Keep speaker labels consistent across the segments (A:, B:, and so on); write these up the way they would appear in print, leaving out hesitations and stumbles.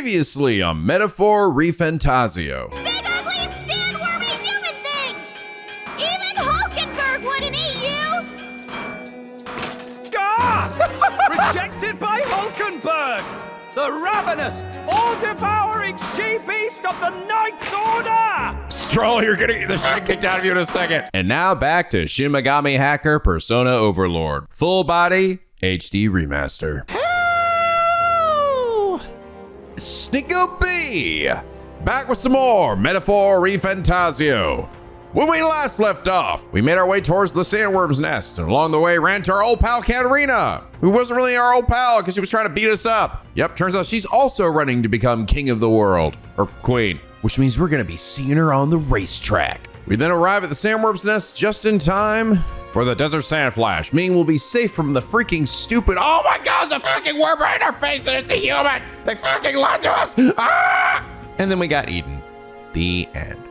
A: Previously on Metaphor ReFantazio.
B: Big ugly sandwormy human thing! Even Hulkenberg wouldn't eat you!
C: Gasp! Rejected by Hulkenberg! The ravenous, all-devouring she-beast of the Knight's Order!
A: Stroll, you're gonna get the shit kicked out of you in a second. And now back to Shin Megami Hacker Persona Overlord. Full body HD remaster. NicoB! Back with some more Metaphor ReFantazio. When we last left off, we made our way towards the sandworm's nest, and along the way ran to our old pal Katarina, who wasn't really our old pal because she was trying to beat us up. Yep, turns out she's also running to become king of the world, or queen, which means we're gonna be seeing her on the racetrack. We then arrive at the sandworm's nest just in time for the desert sand flash, meaning we'll be safe from the freaking stupid, oh my god, there's a fucking worm right in our face and it's a human! They fucking lied to us! Ah! And then we got eaten. The end.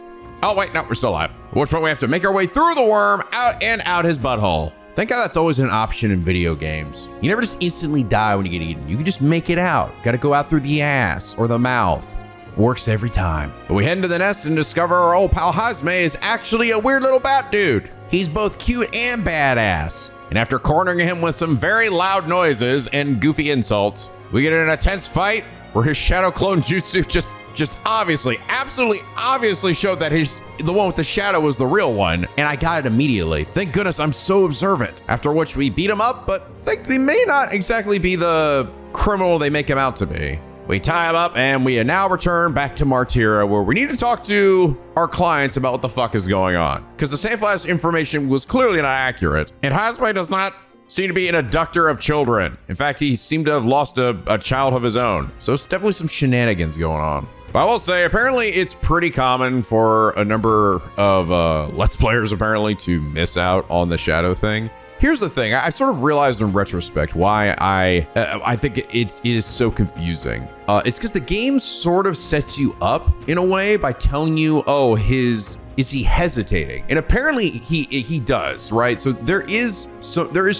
A: Oh wait, no, we're still alive. At which point we have to make our way through the worm, out and out his butthole. Thank God that's always an option in video games. You never just instantly die when you get eaten. You can just make it out. Gotta go out through the ass or the mouth. Works every time. But we head into the nest and discover our old pal Heismay is actually a weird little bat dude. He's both cute and badass. And after cornering him with some very loud noises and goofy insults, we get in an intense fight where his shadow clone jutsu just obviously, absolutely obviously showed that the one with the shadow was the real one, and I got it immediately. Thank goodness I'm so observant. After which we beat him up, but think he may not exactly be the criminal they make him out to be. We tie him up and we now return back to Martyra, where we need to talk to our clients about what the fuck is going on. Because the Sandflash information was clearly not accurate, and Heismay does not seem to be an abductor of children. In fact, he seemed to have lost a child of his own. So it's definitely some shenanigans going on. But I will say, apparently it's pretty common for a number of Let's Players apparently to miss out on the shadow thing. Here's the thing, I sort of realized in retrospect why I think it is so confusing. It's because the game sort of sets you up in a way by telling you, oh, is he hesitating? And apparently he does, right? So there is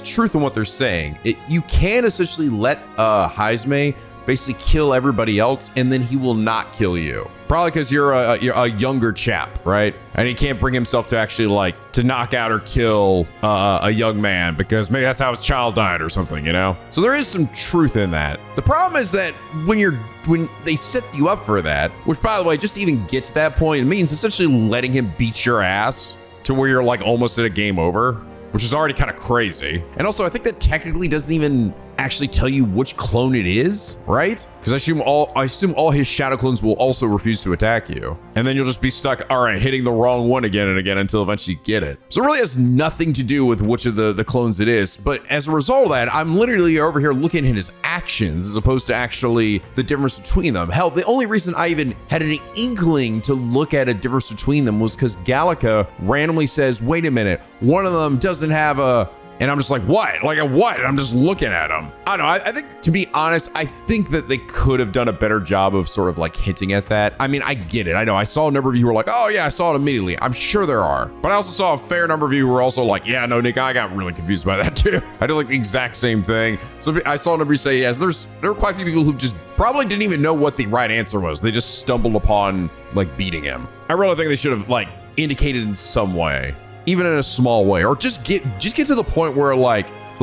A: truth in what they're saying. You can essentially let Heismay basically kill everybody else, and then he will not kill you. Probably because you're a younger chap, right? And he can't bring himself to actually to knock out or kill a young man because maybe that's how his child died or something, you know? So there is some truth in that. The problem is that when they set you up for that, which by the way, just to even get to that point, it means essentially letting him beat your ass to where you're almost at a game over, which is already kind of crazy. And also I think that technically doesn't even actually tell you which clone it is, right? Because I assume all his shadow clones will also refuse to attack you. And then you'll just be stuck, all right, hitting the wrong one again and again until eventually you get it. So it really has nothing to do with which of the clones it is. But as a result of that, I'm literally over here looking at his actions as opposed to actually the difference between them. Hell, the only reason I even had an inkling to look at a difference between them was because Gallica randomly says, wait a minute, one of them doesn't have a... And I'm just like, what? Like a what? I'm just looking at them. I don't know. I think, to be honest, I think that they could have done a better job of sort of hinting at that. I mean, I get it. I know. I saw a number of you who were like, oh yeah, I saw it immediately. I'm sure there are. But I also saw a fair number of you who were also like, yeah, no, Nick, I got really confused by that too. I did the exact same thing. So I saw a number of you say, yes, there were quite a few people who just probably didn't even know what the right answer was. They just stumbled upon beating him. I really think they should have indicated in some way, even in a small way, or just get to the point where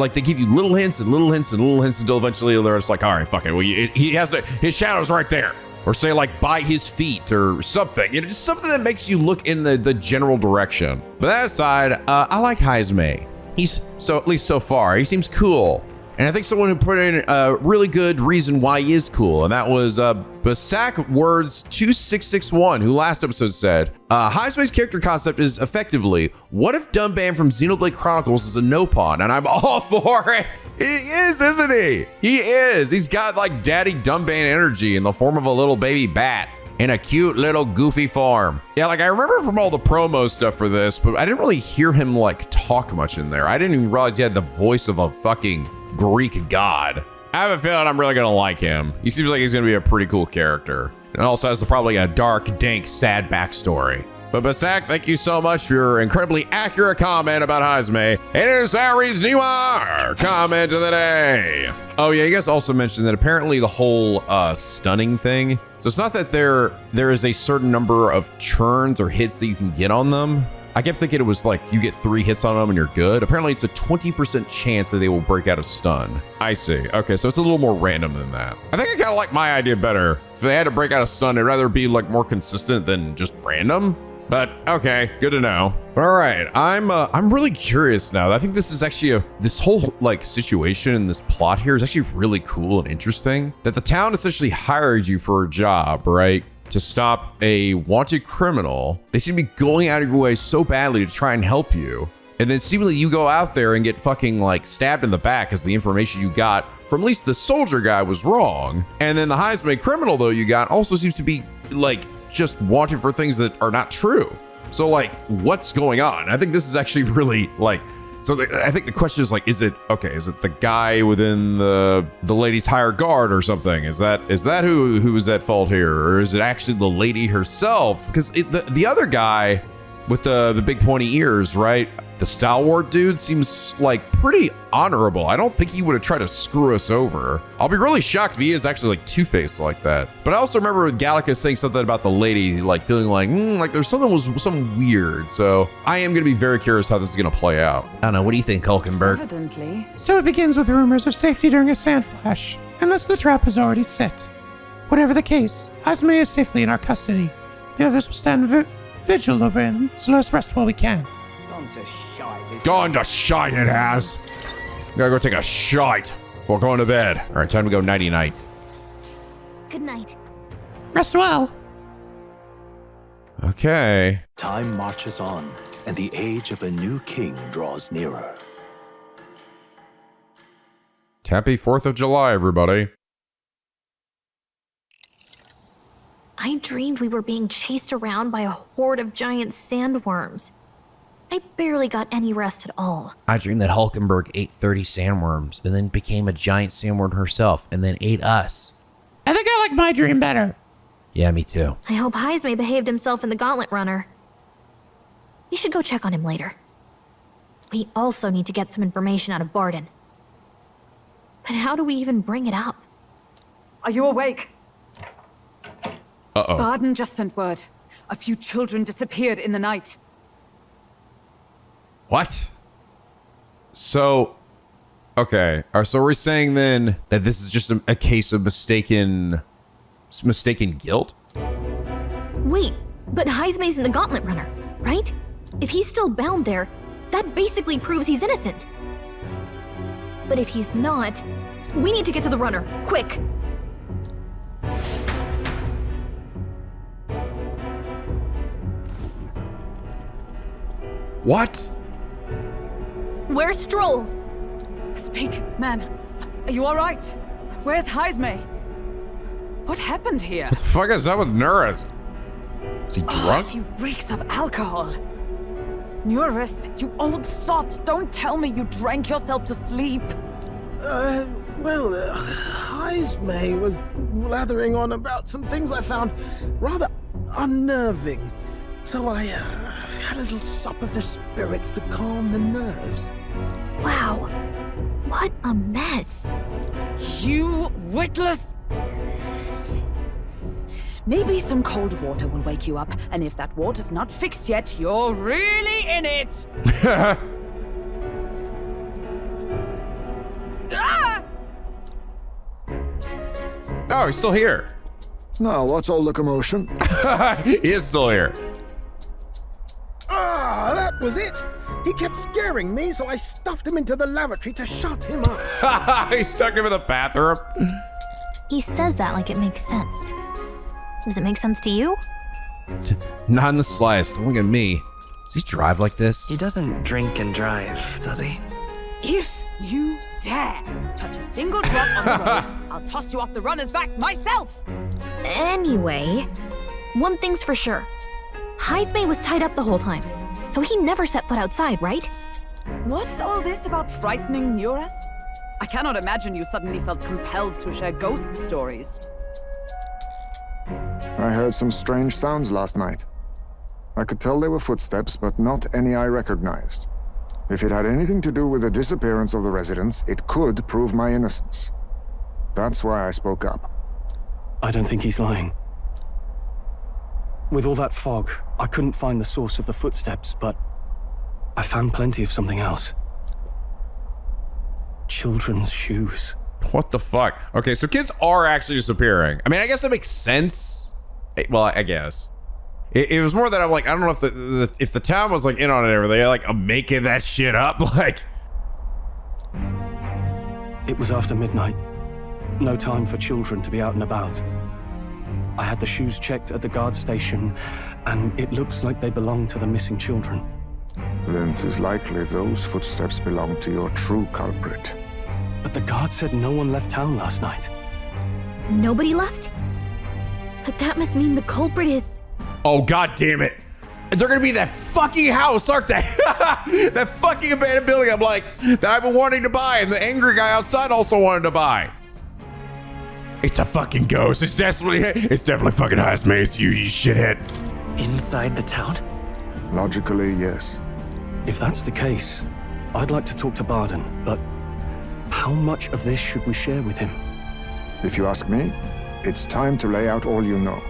A: they give you little hints and little hints and little hints until eventually they're just all right, fuck it. Well, his shadow's right there, or say by his feet or something. Just something that makes you look in the general direction. But that aside, I like Heismay. At least so far, he seems cool. And I think someone who put in a really good reason why he is cool, and that was Basak Words 2661, who last episode said, Heismay's character concept is effectively, what if Dunban from Xenoblade Chronicles is a no-pawn? And I'm all for it. He is, isn't he? He is. He's got Daddy Dunban energy in the form of a little baby bat in a cute little goofy form. Yeah, I remember from all the promo stuff for this, but I didn't really hear him talk much in there. I didn't even realize he had the voice of a fucking Greek god. I have a feeling I'm really gonna like him. He seems like he's gonna be a pretty cool character. And also has probably a dark, dank, sad backstory. But Basak, thank you so much for your incredibly accurate comment about Heismay. It is Harry's Noir comment of the day. Oh yeah, you guys also mentioned that apparently the whole stunning thing. So it's not that there is a certain number of turns or hits that you can get on them. I kept thinking it was like you get 3 hits on them and you're good. Apparently it's a 20% chance that they will break out of stun. I see. Okay, so it's a little more random than that. I think I kind of like my idea better. If they had to break out of stun, it'd rather be like more consistent than just random. But okay, good to know. All right, I'm really curious now. I think this is actually this whole like situation and this plot here is actually really cool and interesting. That the town essentially hired you for a job, right? To stop a wanted criminal. They seem to be going out of your way so badly to try and help you. And then seemingly you go out there and get fucking like stabbed in the back as the information you got from at least the soldier guy was wrong. And then the Heismay criminal though you got also seems to be like just wanted for things that are not true. So like, what's going on? I think this is actually really like, I think the question is like, is it the guy within the lady's hired guard or something? Is that who is at fault here? Or is it actually the lady herself? Because the other guy with the big pointy ears, right? The stalwart dude seems like pretty honorable. I don't think he would have tried to screw us over. I'll be really shocked if he is actually like two-faced like that. But I also remember Gallica saying something about the lady, like feeling like there's something weird. So I am gonna be very curious how this is gonna play out. I don't know, what do you think, Hulkenberg?
D: Evidently.
E: So it begins with rumors of safety during a sand flash, and thus the trap is already set. Whatever the case, Heismay is safely in our custody. The others will stand vigil over him, so let's rest while we can.
A: Gone to shite it has. Gotta go take a shite before going to bed. All right, time to go nighty-night.
B: Good night.
E: Rest well.
A: Okay.
F: Time marches on, and the age of a new king draws nearer.
A: Happy 4th of July, everybody.
B: I dreamed we were being chased around by a horde of giant sandworms. I barely got any rest at all.
G: I dreamed that Hulkenberg ate 30 sandworms and then became a giant sandworm herself and then ate us.
E: I think I like my dream better.
G: Yeah, me too.
B: I hope Heismay behaved himself in the Gauntlet Runner. We should go check on him later. We also need to get some information out of Barden. But how do we even bring it up?
D: Are you awake?
A: Uh-oh.
D: Barden just sent word. A few children disappeared in the night.
A: What? So, okay. So we're saying then that this is just a case of mistaken guilt?
B: Wait, but Heismay's in the Gauntlet Runner, right? If he's still bound there, that basically proves he's innocent. But if he's not, we need to get to the runner, quick.
A: What?
B: Where's Stroll?
D: Speak, man. Are you all right? Where's Heismay? What happened here?
A: What the fuck is up with Nuris? Is he drunk?
D: He reeks of alcohol. Nuris, you old sot, don't tell me you drank yourself to sleep.
H: Heismay was blathering on about some things I found rather unnerving. So I had a little sup of the spirits to calm the nerves.
B: Wow, what a mess.
D: You witless... Maybe some cold water will wake you up, and if that water's not fixed yet, you're really in it! Ah!
A: Oh, he's still here.
I: Now, what's all the commotion?
A: He is still here.
H: Ah, that was it. He kept scaring me, so I stuffed him into the lavatory to shut him up.
A: He stuck him in the bathroom.
B: He says that like it makes sense. Does it make sense to you?
G: Not in the slightest. Don't look at me. Does he drive like this?
J: He doesn't drink and drive, does he?
D: If you dare touch a single drop on the road, I'll toss you off the runner's back myself!
B: Anyway, one thing's for sure. Heismay was tied up the whole time, so he never set foot outside, right?
D: What's all this about frightening Nuris? I cannot imagine you suddenly felt compelled to share ghost stories.
I: I heard some strange sounds last night. I could tell they were footsteps, but not any I recognized. If it had anything to do with the disappearance of the residents, it could prove my innocence. That's why I spoke up.
K: I don't think he's lying. With all that fog, I couldn't find the source of the footsteps, but I found plenty of something else. Children's shoes.
A: What the fuck? Okay, so kids are actually disappearing. I mean, I guess that makes sense. Well, I guess. It was more that I'm like, I don't know if the town was like in on it and everything. Like, I'm making that shit up. Like,
K: it was after midnight. No time for children to be out and about. I had the shoes checked at the guard station, and it looks like they belong to the missing children.
I: Then 'tis likely those footsteps belong to your true culprit.
K: But the guard said no one left town last night.
B: Nobody left? But that must mean the culprit is...
A: Oh, god damn it. They're gonna be that fucking house, aren't they? That fucking abandoned building I'm like, that I've been wanting to buy, and the angry guy outside also wanted to buy. It's a fucking ghost. It's definitely fucking Heismay. It's you shithead.
J: Inside the town?
I: Logically, yes.
K: If that's the case, I'd like to talk to Barden, but how much of this should we share with him?
I: If you ask me, it's time to lay out all you know.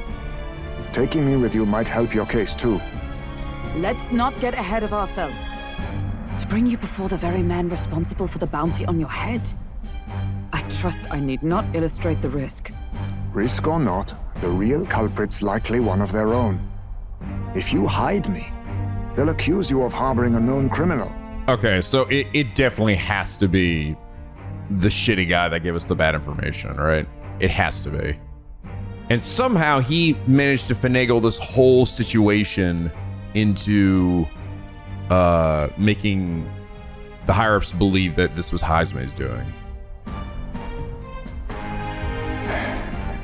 I: Taking me with you might help your case too.
D: Let's not get ahead of ourselves. To bring you before the very man responsible for the bounty on your head, I trust I need not illustrate the risk.
I: Risk or not, the real culprit's likely one of their own. If you hide me, they'll accuse you of harboring a known criminal.
A: Okay, so it definitely has to be the shitty guy that gave us the bad information, right? It has to be. And somehow he managed to finagle this whole situation into making the higher-ups believe that this was Heismay's doing.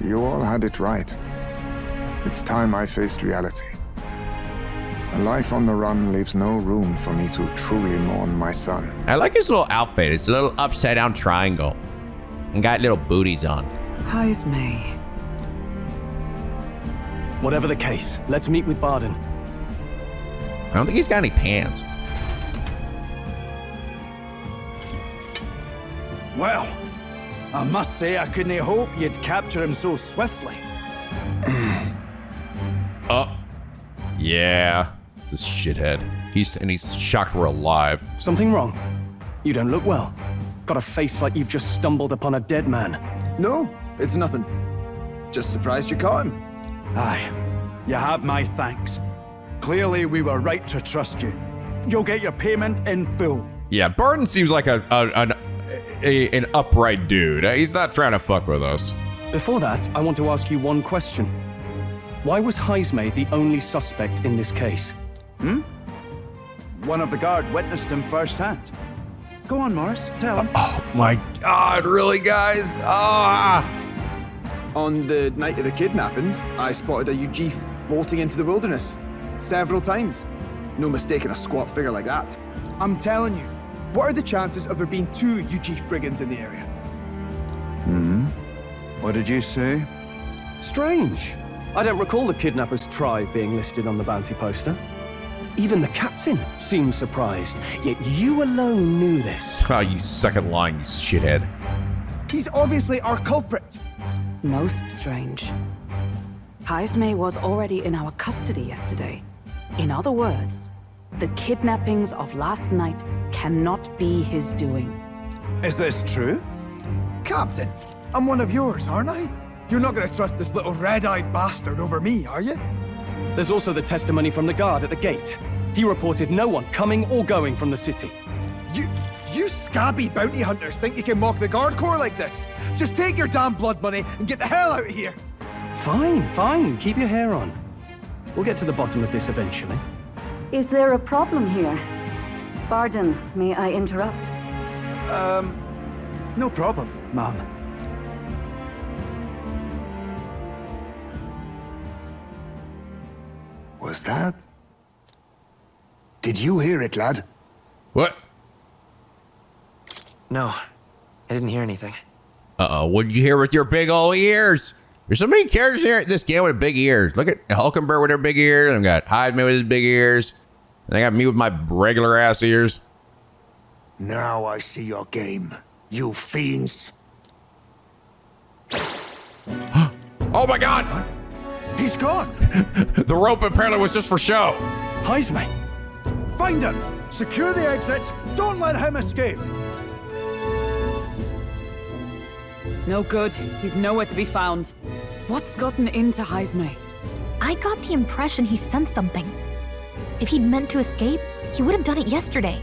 I: You all had it right. It's time I faced reality. A life on the run leaves no room for me to truly mourn my son.
G: I like his little outfit. It's a little upside down triangle and got little booties on.
D: Heismay.
K: Whatever the case, let's meet with Barden.
G: I don't think he's got any pants.
C: Well, I must say I couldn't hope you'd capture him so swiftly.
A: Yeah, it's this shithead. He's shocked we're alive.
K: Something wrong? You don't look well. Got a face like you've just stumbled upon a dead man.
L: No, it's nothing. Just surprised you caught him.
C: Aye, you have my thanks. Clearly we were right to trust you. You'll get your payment in full.
A: Yeah, Barden seems like an upright dude. He's not trying to fuck with us.
K: Before that, I want to ask you one question. Why was Heismay the only suspect in this case?
C: One of the guard witnessed him firsthand. Go on, Morris, tell him.
A: Oh my god, really, guys? Ah!
L: On the night of the kidnappings, I spotted a Eugif bolting into the wilderness. Several times. No mistaking a squat figure like that. I'm telling you, what are the chances of there being 2 Eugif brigands in the area?
C: What did you say?
K: Strange. I don't recall the kidnapper's tribe being listed on the bounty poster. Even the captain seemed surprised, yet you alone knew this.
A: Oh, you second line, you shithead.
L: He's obviously our culprit.
D: Most strange. Heismay was already in our custody yesterday. In other words, the kidnappings of last night cannot be his doing.
C: Is this true?
L: Captain, I'm one of yours, aren't I? You're not gonna trust this little red-eyed bastard over me, are you?
K: There's also the testimony from the guard at the gate. He reported no one coming or going from the city.
L: You scabby bounty hunters think you can mock the guard corps like this? Just take your damn blood money and get the hell out of here!
K: Fine. Keep your hair on. We'll get to the bottom of this eventually.
M: Is there a problem here? Barden, may I interrupt?
C: No problem, ma'am.
I: Was that? Did you hear it, lad?
A: What?
J: No, I didn't hear anything.
G: Uh-oh, what did you hear with your big ol' ears?
A: There's so many characters here in this game with big ears. Look at Hulkenberg with her big ears. And I've got Heismay with his big ears. And I got me with my regular ass ears.
F: Now I see your game, you fiends.
A: Oh my god!
C: What? He's gone!
A: The rope apparently was just for show.
C: Heismay! Find him! Secure the exits! Don't let him escape!
D: No good. He's nowhere to be found. What's gotten into Heismay?
B: I got the impression he sensed something. If he'd meant to escape, he would have done it yesterday.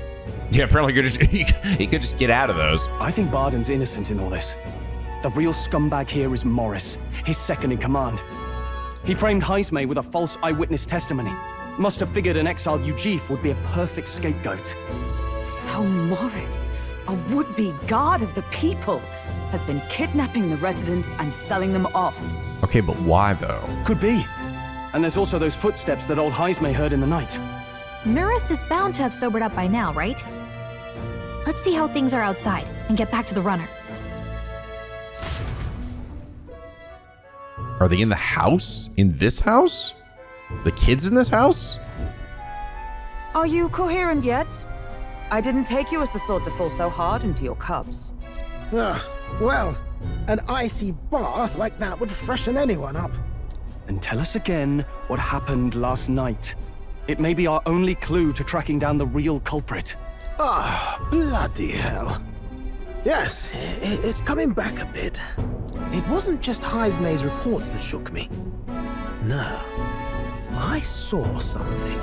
A: Yeah, apparently he could just get out of those.
K: I think Barden's innocent in all this. The real scumbag here is Morris, his second in command. He framed Heismay with a false eyewitness testimony. Must have figured an exiled Eugif would be a perfect scapegoat.
D: So Morris, a would-be guard of the people, has been kidnapping the residents and selling them off.
A: Okay, but why though?
K: Could be. And there's also those footsteps that old Heismay heard in the night.
B: Nurus is bound to have sobered up by now, right? Let's see how things are outside and get back to the runner.
A: Are they in the house? In this house? The kids in this house?
D: Are you coherent yet? I didn't take you as the sort to fall so hard into your cups.
H: Well, an icy bath like that would freshen anyone up.
K: And tell us again what happened last night. It may be our only clue to tracking down the real culprit.
H: Bloody hell. Yes, it's coming back a bit. It wasn't just Heismay's reports that shook me. No, I saw something.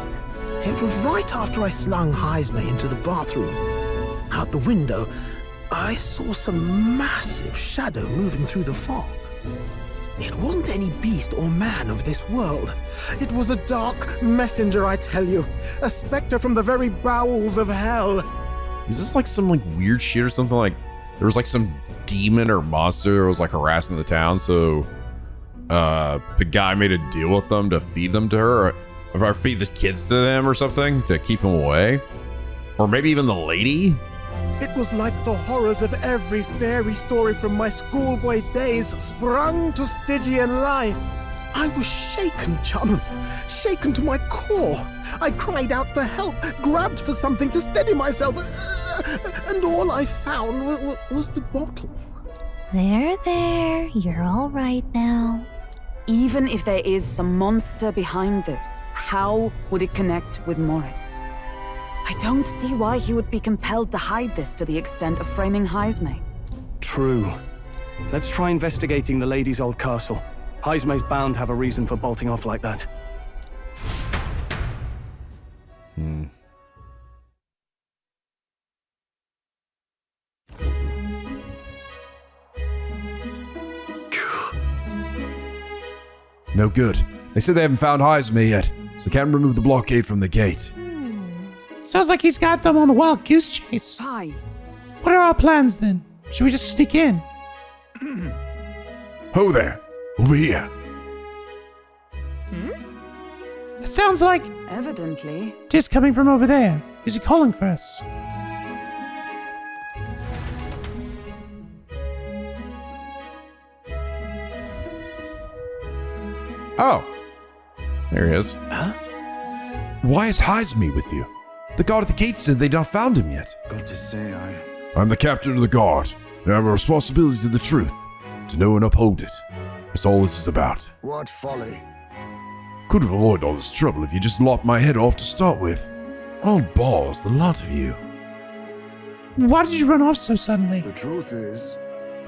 H: It was right after I slung Heismay into the bathroom. Out the window, I saw some massive shadow moving through the fog. It wasn't any beast or man of this world. It was a dark messenger, I tell you. A specter from the very bowels of hell.
A: Is this like some weird shit or something? Like there was some demon or monster that was harassing the town, so the guy made a deal with them to feed them to her, or feed the kids to them or something to keep them away, or maybe even the lady.
H: It was like the horrors of every fairy story from my schoolboy days sprung to Stygian life. I was shaken, chums, shaken to my core. I cried out for help, grabbed for something to steady myself, and all I found was the bottle.
B: There, you're all right now.
D: Even if there is some monster behind this, how would it connect with Morris? I don't see why he would be compelled to hide this to the extent of framing Heismay.
K: True. Let's try investigating the lady's old castle. Heismay's bound to have a reason for bolting off like that.
N: No good. They said they haven't found Heismay yet, so they can't remove the blockade from the gate.
E: Sounds like he's got them on the wild goose chase.
D: Hi.
E: What are our plans then? Should we just sneak in?
N: Ho there! Over here!
E: It sounds like...
D: Evidently.
E: Tis coming from over there. Is he calling for us?
A: Oh. There he is.
N: Huh? Why is Heismay with you? The guard at the gate said they'd not found him yet.
C: Got to say,
N: I'm the captain of the guard, and I have a responsibility to the truth, to know and uphold it. That's all this is about.
I: What folly.
N: Could have avoided all this trouble if you just lopped my head off to start with. Old balls, the lot of you.
E: Why did you run off so suddenly?
I: The truth is...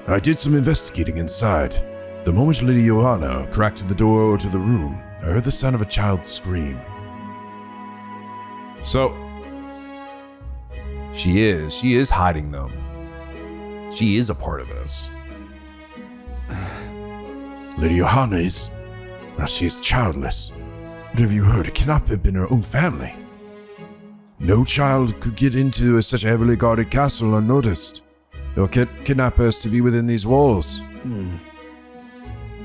N: I did some investigating inside. The moment Lady Johanna cracked the door to the room, I heard the sound of a child's scream.
A: So... She is hiding them. She is a part of this.
N: Lady Johanna is... Well, she is childless. What have you heard? It cannot have been her own family. No child could get into such a heavily guarded castle unnoticed. They'll kidnap us to be within these walls.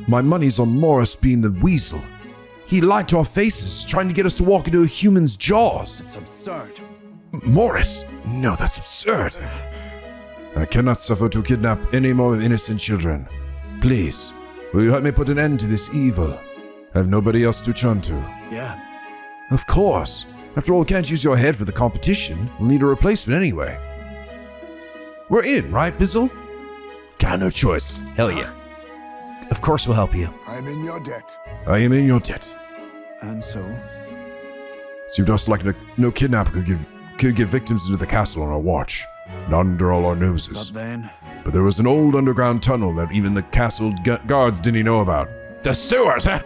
N: My money's on Morris being the weasel. He lied to our faces, trying to get us to walk into a human's jaws.
C: It's absurd.
N: Morris? No, that's absurd. I cannot suffer to kidnap any more innocent children. Please, Will you help me put an end to this evil? I have nobody else to turn to.
C: Yeah.
N: Of course. After all, we can't use your head for the competition. We'll need a replacement anyway. We're in, right, Bizzle?
G: Got no choice. Hell yeah. Of course we'll help you.
I: I'm in your debt.
N: I am in your debt.
C: And so?
N: Seemed to us like no kidnapper could get victims into the castle on our watch. Not under all our noses.
C: But then?
N: But there was an old underground tunnel that even the castle guards didn't know about.
A: The sewers, huh?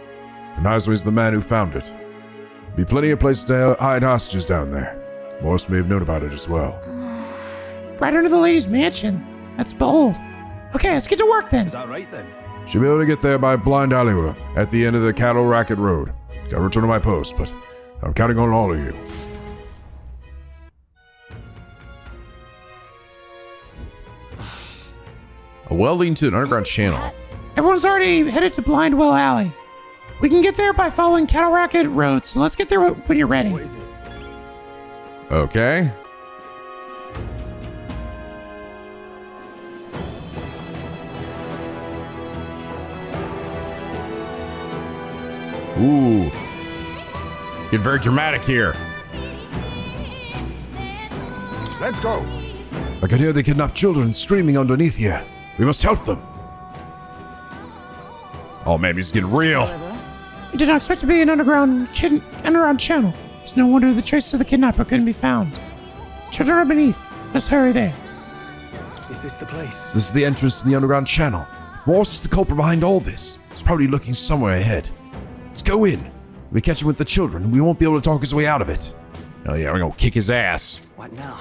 N: And Heismay's the man who found it. Be plenty of places to hide hostages down there. Morris may have known about it as well.
E: Right under the lady's mansion. That's bold. Okay, let's get to work then.
C: Is that right then?
N: Should be able to get there by blind alleyway at the end of the Cattle Racket Road. Gotta return to my post, but I'm counting on all of you.
A: A well leading to an underground channel.
E: Everyone's already headed to Blindwell Alley. We can get there by following Cattle Racket Road, so let's get there when you're ready.
C: What is it?
A: Okay. Ooh. Get very dramatic here.
I: Let's go.
N: I can hear the kidnapped children screaming underneath here. We must help them.
A: Oh man, he's getting real.
E: We did not expect to be an underground channel. It's no wonder the traces of the kidnapper couldn't be found. Children are beneath. Let's hurry there.
C: Is this the place?
N: So this is the entrance to the underground channel. If Morris is the culprit behind all this, he's probably looking somewhere ahead. Let's go in. If we catch him with the children, we won't be able to talk his way out of it.
A: Oh yeah, we're gonna kick his ass.
K: What now?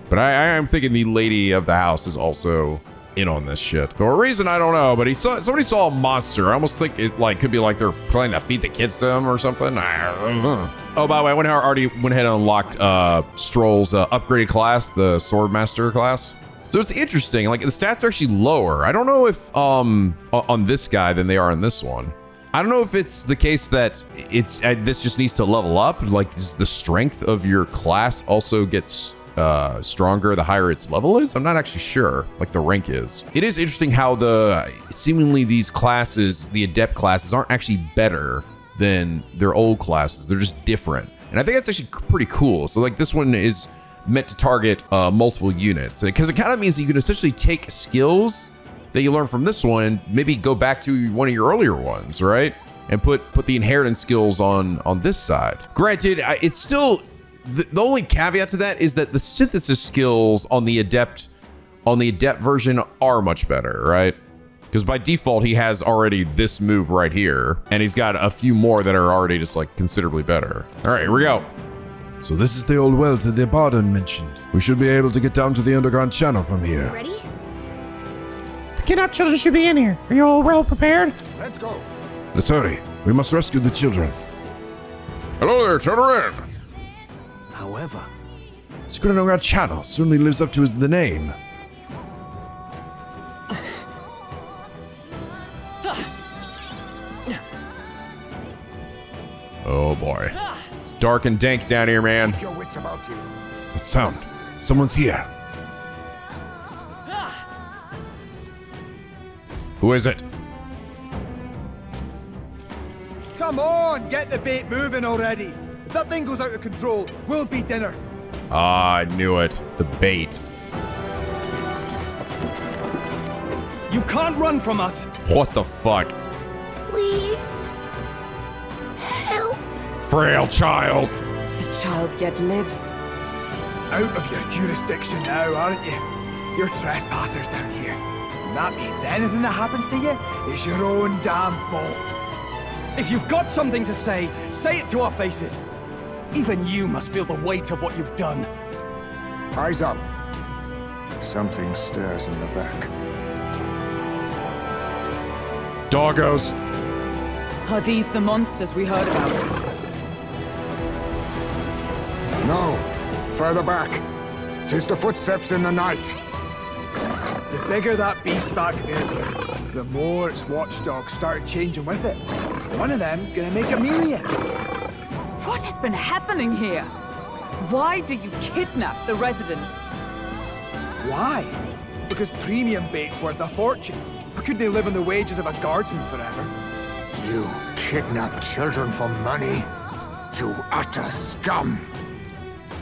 A: But I am thinking the lady of the house is also in on this shit. For a reason I don't know, but somebody saw a monster. I almost think it could be like they're trying to feed the kids to him or something. I don't know. Oh, by the way, I already went ahead and unlocked Stroll's upgraded class, the Swordmaster class. So it's interesting. Like the stats are actually lower. I don't know if on this guy than they are on this one. I don't know if it's the case that this just needs to level up. Like the strength of your class also gets stronger the higher its level is. I'm not actually sure, like the rank is. It is interesting how seemingly these classes, the adept classes, aren't actually better than their old classes. They're just different. And I think that's actually pretty cool. So like this one is meant to target multiple units, because it kind of means that you can essentially take skills that you learn from this one and maybe go back to one of your earlier ones, right? And put the inheritance skills on this side. Granted, it's still the only caveat to that is that the synthesis skills on the adept version are much better, right? Because by default he has already this move right here, and he's got a few more that are already just like considerably better. All right, here we go.
N: So this is the old well that the Barden mentioned. We should be able to get down to the underground channel from here.
B: Ready?
E: The kidnapped children should be in here. Are you all well prepared?
I: Let's go.
N: Let's hurry. We must rescue the children.
A: Hello there, children.
C: However,
N: Secret Underground Channel certainly lives up to the name.
A: Oh boy. It's dark and dank down here, man.
I: Keep your wits about you.
N: That sound. Someone's here.
A: Who is it?
L: Come on, get the bait moving already. If that thing goes out of control, we'll be dinner.
A: Ah, I knew it. The bait.
K: You can't run from us.
A: What the fuck?
B: Please. Help.
A: Frail child.
D: The child yet lives.
L: Out of your jurisdiction now, aren't you? You're trespassers down here. And that means anything that happens to you is your own damn fault.
K: If you've got something to say it to our faces. Even you must feel the weight of what you've done.
I: Eyes up. Something stirs in the back.
A: Doggos.
D: Are these the monsters we heard about?
I: No. Further back. 'Tis the footsteps in the night.
L: The bigger that beast back there grew, the more its watchdogs started changing with it. One of them's gonna make a meal of you.
D: What has been happening here? Why do you kidnap the residents?
L: Why? Because premium bait's worth a fortune. I couldn't live on the wages of a guardsman forever.
I: You kidnap children for money? You utter scum!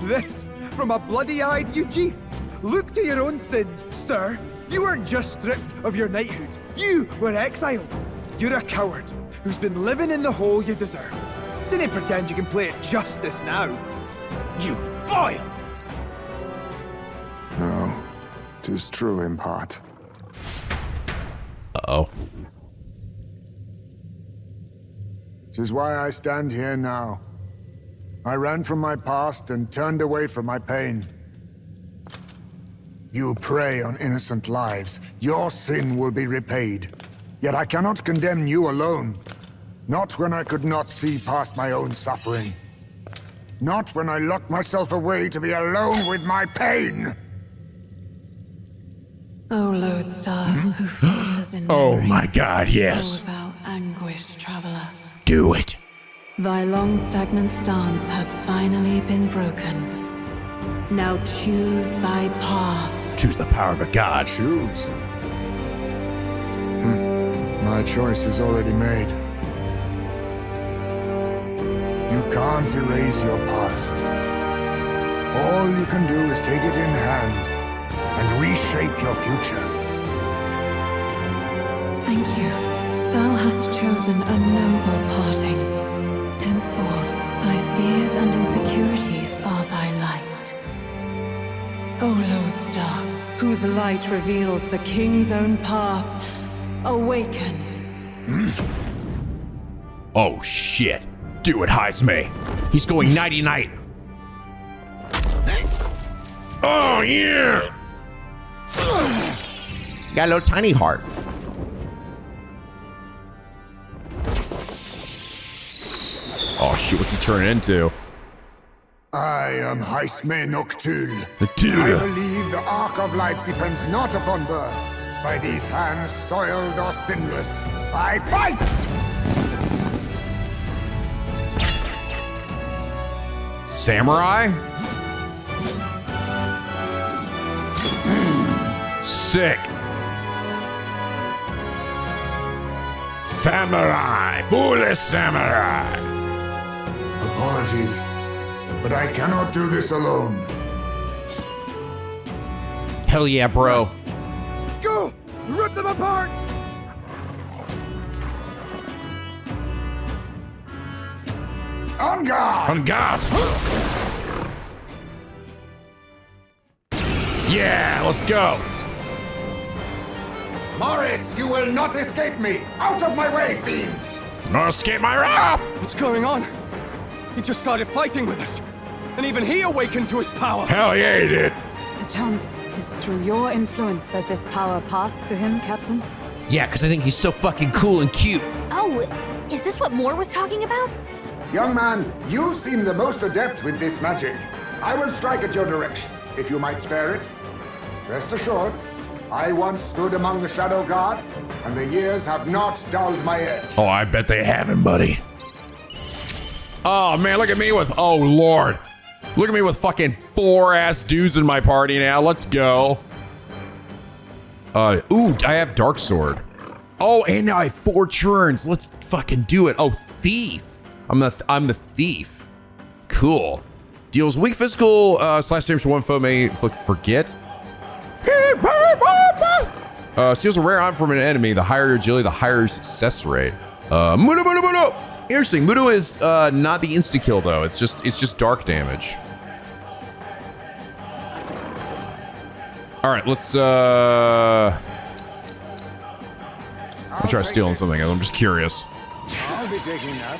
L: This from a bloody-eyed Eugene. Look to your own sins, sir. You weren't just stripped of your knighthood. You were exiled. You're a coward who's been living in the hole you deserve. Didn't pretend you can play at justice now. You foil!
I: No, 'tis true in part.
A: Uh-oh.
I: 'Tis why I stand here now. I ran from my past and turned away from my pain. You prey on innocent lives. Your sin will be repaid. Yet I cannot condemn you alone. Not when I could not see past my own suffering. Not when I locked myself away to be alone with my pain.
D: O Lodestar, who falters in
N: Oh
D: memory,
N: my God, yes.
D: O thou anguished traveler.
N: Do it.
D: Thy long stagnant stance hath finally been broken. Now choose thy path.
N: Choose the power of a god.
I: Choose? My choice is already made. You can't erase your past. All you can do is take it in hand and reshape your future.
D: Thank you. Thou hast chosen a noble parting. Henceforth, thy fears and insecurities are thy light. O Lodestar, whose light reveals the king's own path, awaken.
N: Oh shit. Do it, Heismay. He's going nighty-night. Oh yeah!
G: Got a little tiny heart.
A: Oh shit, what's he turning into?
I: I am Heismay Noctul.
N: Noctul.
I: I believe the arc of life depends not upon birth. By these hands, soiled or sinless, I fight!
A: Samurai? Sick.
N: Samurai! Foolish samurai!
I: Apologies, but I cannot do this alone.
A: Hell yeah, bro.
L: Go! Rip them apart!
I: On guard!
N: On guard! Yeah, let's go!
I: Morris, you will not escape me! Out of my way, fiends!
N: No escape my wrath!
K: What's going on? He just started fighting with us. And even he awakened to his power.
N: Hell yeah, he did!
D: Perchance 'tis through your influence that this power passed to him, Captain?
G: Yeah, because I think he's so fucking cool and cute.
B: Oh, is this what Moore was talking about?
I: Young man, you seem the most adept with this magic. I will strike at your direction, if you might spare it. Rest assured, I once stood among the Shadow Guard, and the years have not dulled my edge.
N: Oh, I bet they haven't, buddy.
A: Oh man, look at me with, oh lord. Look at me with fucking 4 ass dudes in my party now. Let's go. Ooh, I have Dark Sword. Oh, and now I have 4 churns. Let's fucking do it. Oh, Thief. I'm the Thief. Cool. Deals weak physical / damage to one foe may forget. Steals a rare item from an enemy. The higher your agility, the higher your success rate. Mudo. Interesting. Mudo is not the insta kill though. It's just dark damage. All right, let's I'll try stealing something. I'm just curious.
L: I'll be taking that.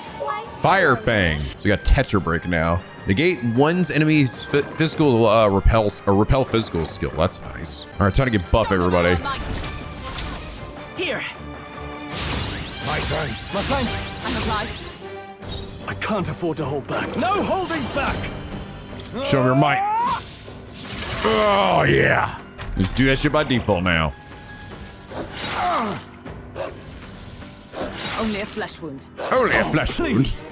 A: Fire Fang. So we got Tetra Break now. Negate one's enemy's physical repel physical skill. That's nice. All right, time to get buff, everybody.
K: Here.
I: My thanks.
K: My thanks. I can't afford to hold back. No holding back.
N: Show me your might. Oh, yeah.
A: Just do that shit by default now.
D: Only a flesh wound.
A: Only a flesh wound.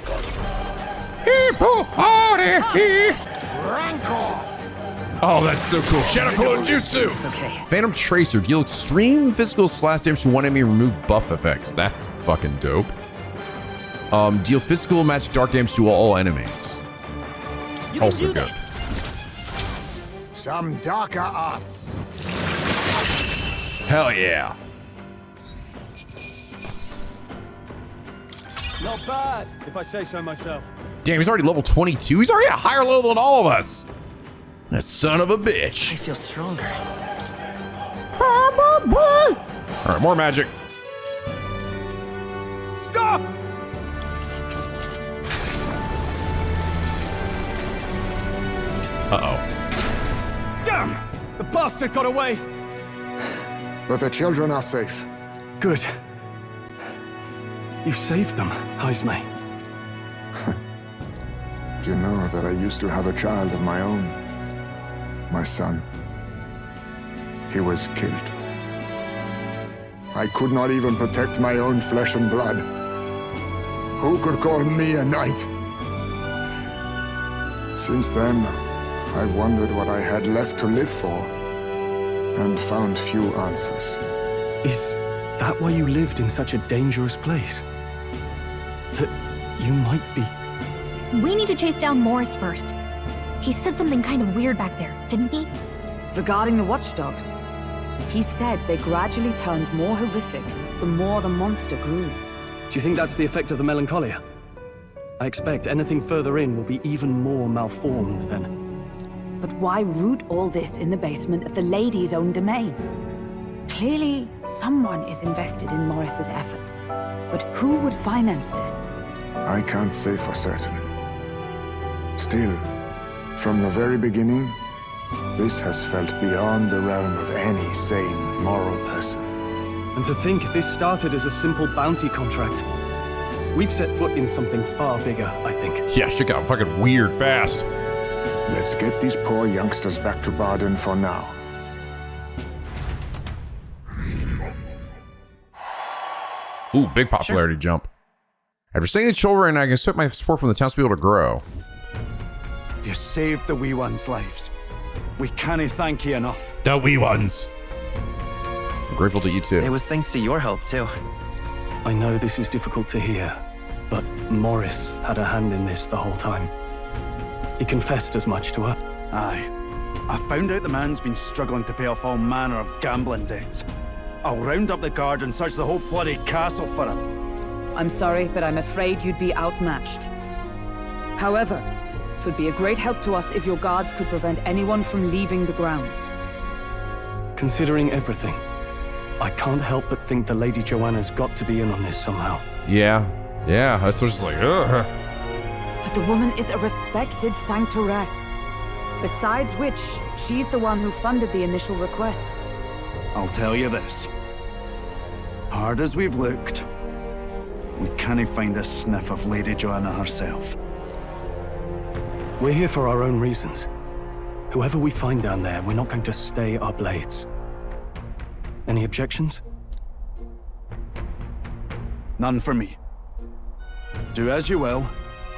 A: Oh, that's so cool. Shadow Clone Jutsu.
J: It's okay.
A: Phantom Tracer. Deal extreme physical slash damage to one enemy and remove buff effects. That's fucking dope. Deal physical magic dark damage to all enemies. Also good.
I: Some darker arts.
A: Hell yeah.
K: Not bad, if I say so myself.
A: Damn, he's already level 22. He's already at a higher level than all of us. That son of a bitch.
J: I feel stronger.
A: All right, more magic.
K: Stop!
A: Uh-oh.
K: Damn! The bastard got away!
I: But the children are safe.
K: Good. You saved them, Heismay.
I: You know that I used to have a child of my own. My son. He was killed. I could not even protect my own flesh and blood. Who could call me a knight? Since then, I've wondered what I had left to live for, and found few answers.
K: Is that why you lived in such a dangerous place? That you might be...
B: We need to chase down Morris first. He said something kind of weird back there, didn't he?
D: Regarding the watchdogs, he said they gradually turned more horrific the more the monster grew.
K: Do you think that's the effect of the melancholia? I expect anything further in will be even more malformed then.
D: But why root all this in the basement of the lady's own domain? Clearly, someone is invested in Morris's efforts. But who would finance this?
I: I can't say for certain. Still, from the very beginning, this has felt beyond the realm of any sane, moral person.
K: And to think this started as a simple bounty contract. We've set foot in something far bigger, I think.
A: Yeah, shit got fucking weird fast.
I: Let's get these poor youngsters back to Barden for now.
A: Ooh, big popularity jump. After saving the children, I can expect my support from the townspeople to grow.
C: You saved the wee ones' lives. We can't thank you enough.
A: The wee ones. I'm grateful to you too.
J: It was thanks to your help, too.
K: I know this is difficult to hear, but Morris had a hand in this the whole time. He confessed as much to her.
C: Aye. I found out the man's been struggling to pay off all manner of gambling debts. I'll round up the guard and search the whole bloody castle for him.
D: I'm sorry, but I'm afraid you'd be outmatched. However, it would be a great help to us if your guards could prevent anyone from leaving the grounds.
K: Considering everything, I can't help but think the Lady Joanna's got to be in on this somehow.
A: Yeah, that's just like, ugh.
D: But the woman is a respected sanctoress. Besides which, she's the one who funded the initial request.
C: I'll tell you this. Hard as we've looked, we can't find a sniff of Lady Joanna herself.
K: We're here for our own reasons. Whoever we find down there, we're not going to stay our blades. Any objections?
C: None for me. Do as you will,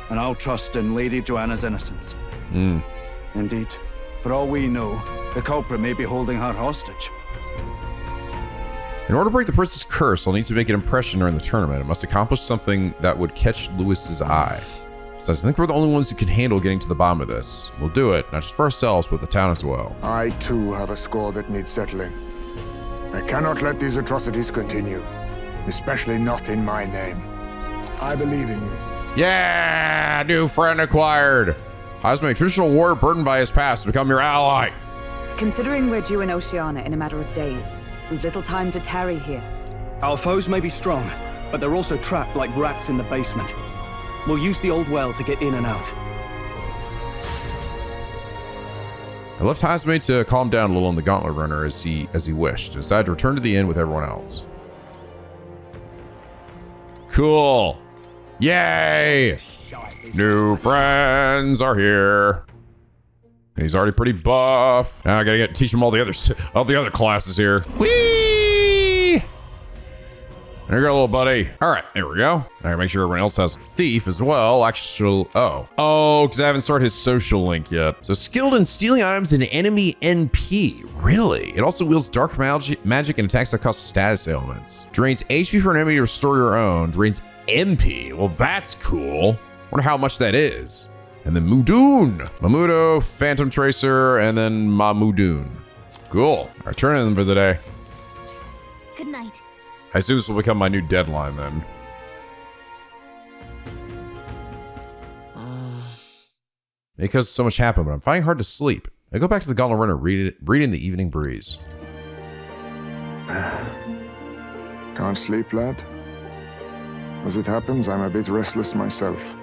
C: and I'll trust in Lady Joanna's innocence. Indeed, for all we know, the culprit may be holding her hostage.
A: In order to break the prince's curse, I'll need to make an impression during the tournament. It must accomplish something that would catch Lewis's eye. So I think we're the only ones who can handle getting to the bottom of this. We'll do it, not just for ourselves, but the town as well.
I: I too have a score that needs settling. I cannot let these atrocities continue, especially not in my name. I believe in you.
A: Yeah, new friend acquired. Heismay, traditional warrior burdened by his past, to become your ally.
D: Considering we're due in Oceania in a matter of days, we've little time to tarry here.
K: Our foes may be strong, but they're also trapped like rats in the basement. We'll use the old well to get in and out.
A: I left Heismay to calm down a little on the gauntlet runner as he wished, and decided to return to the inn with everyone else. Cool. Yay! New friends are here. And he's already pretty buff. Now I gotta teach him all the other classes here. Whee! There you go, little buddy. All right, there we go. All right, make sure everyone else has thief as well. Actually, because I haven't started his social link yet. So skilled in stealing items and enemy NP. Really? It also wields dark magic and attacks that cost status ailments. Drains HP for an enemy to restore your own. Drains MP. Well, that's cool. Wonder how much that is. And then Mudoon. Mamudo, Phantom Tracer, and then Mamudoon. Cool. Our turn in for the day.
B: Good night.
A: I assume this will become my new deadline then. Because so much happened, but I'm finding it hard to sleep. I go back to the Gauntlet Runner, reading the evening breeze.
I: Can't sleep, lad? As it happens, I'm a bit restless myself.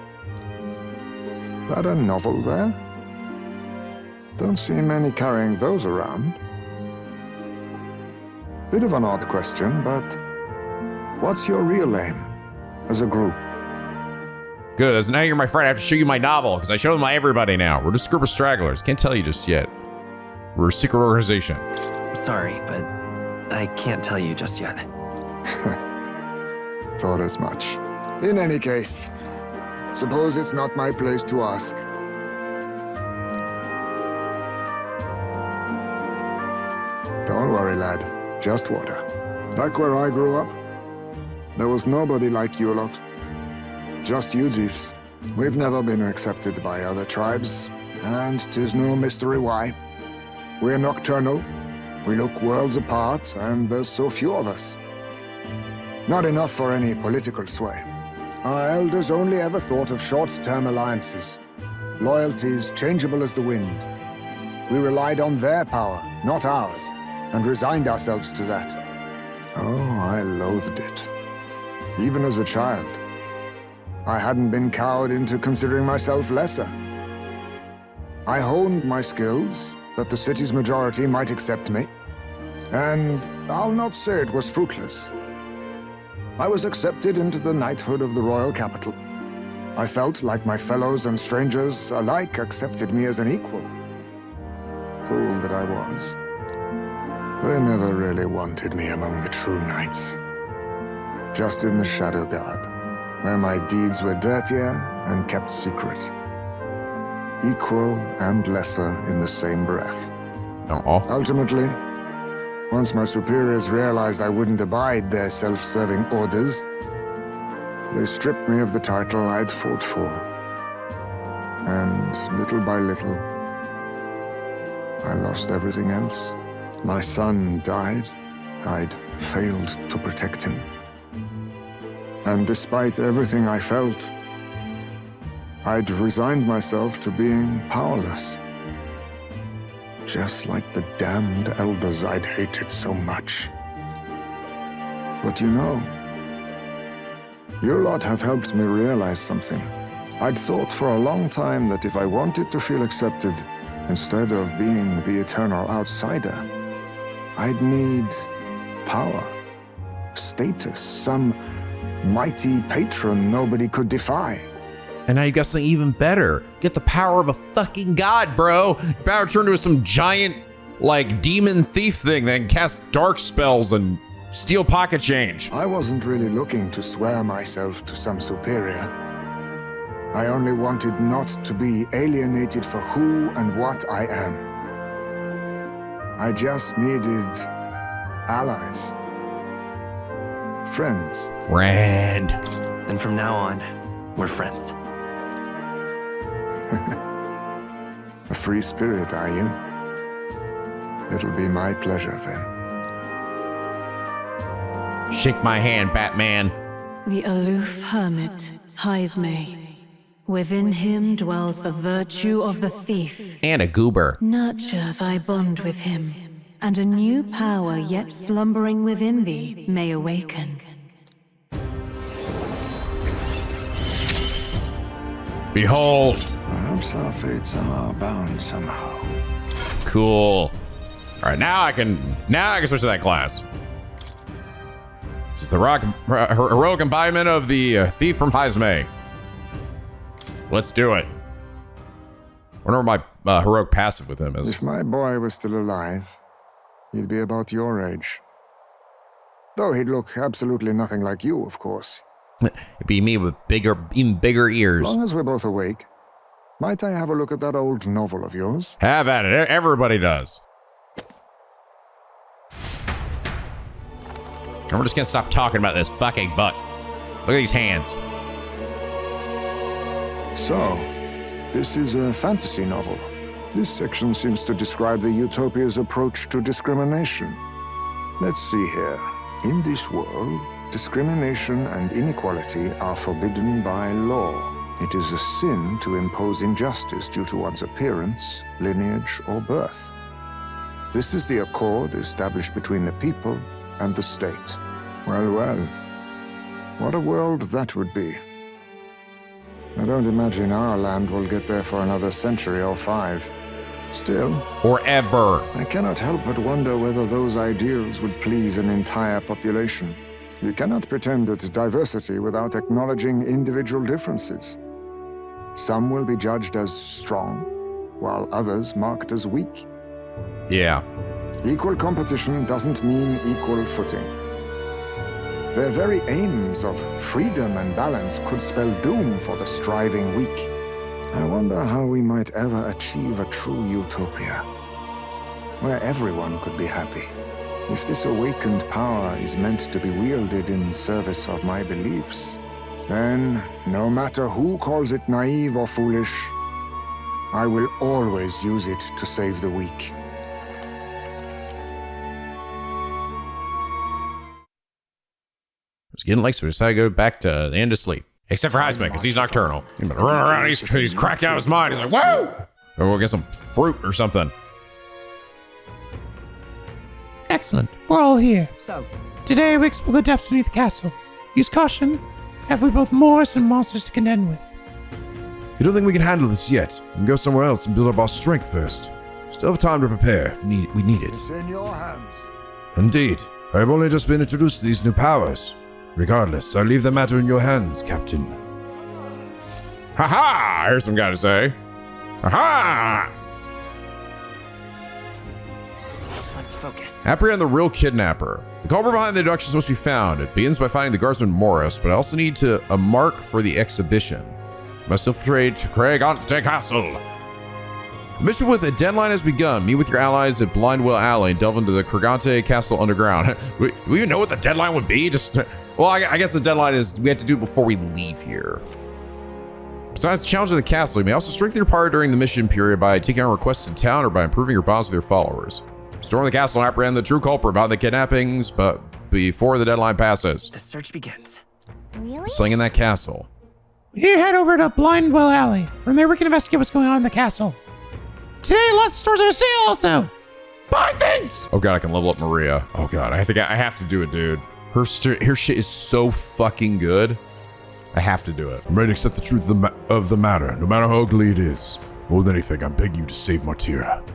I: That a novel there? Don't see many carrying those around. Bit of an odd question, but what's your real aim as a group?
A: Good, as now you're my friend, I have to show you my novel, because I show them my everybody now. We're just a group of stragglers. Can't tell you just yet. We're a secret organization.
J: Sorry, but I can't tell you just yet.
I: Thought as much. In any case, suppose it's not my place to ask. Don't worry, lad. Just water. Back where I grew up, there was nobody like you lot. Just you chiefs. We've never been accepted by other tribes, and 'tis no mystery why. We're nocturnal, we look worlds apart, and there's so few of us. Not enough for any political sway. Our elders only ever thought of short-term alliances, loyalties changeable as the wind. We relied on their power, not ours, and resigned ourselves to that. Oh, I loathed it. Even as a child. I hadn't been cowed into considering myself lesser. I honed my skills, that the city's majority might accept me. And I'll not say it was fruitless. I was accepted into the knighthood of the royal capital. I felt like my fellows and strangers alike accepted me as an equal. Fool that I was. They never really wanted me among the true knights. Just in the Shadow Guard, where my deeds were dirtier and kept secret. Equal and lesser in the same breath. Ultimately, once my superiors realized I wouldn't abide their self-serving orders, they stripped me of the title I'd fought for. And little by little, I lost everything else. My son died. I'd failed to protect him. And despite everything I felt, I'd resigned myself to being powerless. Just like the damned elders I'd hated so much. But you know, you lot have helped me realize something. I'd thought for a long time that if I wanted to feel accepted, instead of being the eternal outsider, I'd need power, status, some mighty patron nobody could defy.
A: And now you've got something even better. Get the power of a fucking god, bro. Your power turned into some giant, like, demon thief thing that can cast dark spells and steal pocket change.
I: I wasn't really looking to swear myself to some superior. I only wanted not to be alienated for who and what I am. I just needed allies. Friends.
A: Friend.
J: Then from now on, we're friends.
I: A free spirit, are you? It'll be my pleasure then.
A: Shake my hand, Batman.
D: The aloof hermit, Heismay. Within him dwells the virtue of the thief.
G: And a goober.
D: Nurture thy bond with him, and a new power yet slumbering within thee may awaken.
A: Behold.
I: Perhaps our fates are bound somehow.
A: Cool. All right, now I can switch to that class. This is the heroic embodiment of the thief from Heismay. Let's do it. I wonder what my heroic passive with him is.
I: If my boy was still alive, he'd be about your age. Though he'd look absolutely nothing like you, of course.
G: It'd be me with even bigger ears.
I: As long as we're both awake, might I have a look at that old novel of yours?
A: Have at it. Everybody does. And we're just gonna stop talking about this fucking butt. Look at these hands.
I: So, this is a fantasy novel. This section seems to describe the Utopia's approach to discrimination. Let's see here. In this world, discrimination and inequality are forbidden by law. It is a sin to impose injustice due to one's appearance, lineage, or birth. This is the accord established between the people and the state. Well, well. What a world that would be. I don't imagine our land will get there for another century or 5. Still,
A: or ever.
I: I cannot help but wonder whether those ideals would please an entire population. You cannot pretend at diversity without acknowledging individual differences. Some will be judged as strong, while others marked as weak.
A: Yeah.
I: Equal competition doesn't mean equal footing. Their very aims of freedom and balance could spell doom for the striving weak. I wonder how we might ever achieve a true utopia, where everyone could be happy. If this awakened power is meant to be wielded in service of my beliefs, then, no matter who calls it naive or foolish, I will always use it to save the weak.
A: It's getting late, so we decided to go back to the end of sleep. Except for Heismay, because he's nocturnal. He's been running around, he's cracked out of his mind. He's like, whoa! Or we'll get some fruit or something.
E: Excellent. We're all here.
D: So,
E: today we explore the depths beneath the castle. Use caution. Have we both Morris and monsters to contend with?
N: If you don't think we can handle this yet, we can go somewhere else and build up our strength first. Still have time to prepare if we need it.
I: It's in your hands.
N: Indeed. I have only just been introduced to these new powers. Regardless, I leave the matter in your hands, Captain.
A: Ha-ha! I heard some guy to say. Ha-ha!
J: Let's focus.
A: Apprehend the real kidnapper. The culprit behind the abduction must be found. It begins by finding the guardsman Morris, but I also need a mark for the exhibition. Must infiltrate Cragante Castle. The mission with a deadline has begun. Meet with your allies at Blindwell Alley and delve into the Cragante Castle underground. We even know what the deadline would be? Well, I guess the deadline is we have to do it before we leave here. Besides challenging the castle, you may also strengthen your party during the mission period by taking on requests in town or by improving your bonds with your followers. Storm the castle and apprehend the true culprit behind the kidnappings, but before the deadline passes.
J: The search begins.
B: Really?
A: Sling in that castle.
E: We need to head over to Blindwell Alley. From there we can investigate what's going on in the castle. Today, lots of stores are on sale also. Buy things!
A: Oh god, I can level up Maria. Oh god, I have to do it, dude. Her shit is so fucking good. I have to do it.
N: I'm ready to accept the truth of the matter, no matter how ugly it is. More than anything, I'm begging you to save Martira.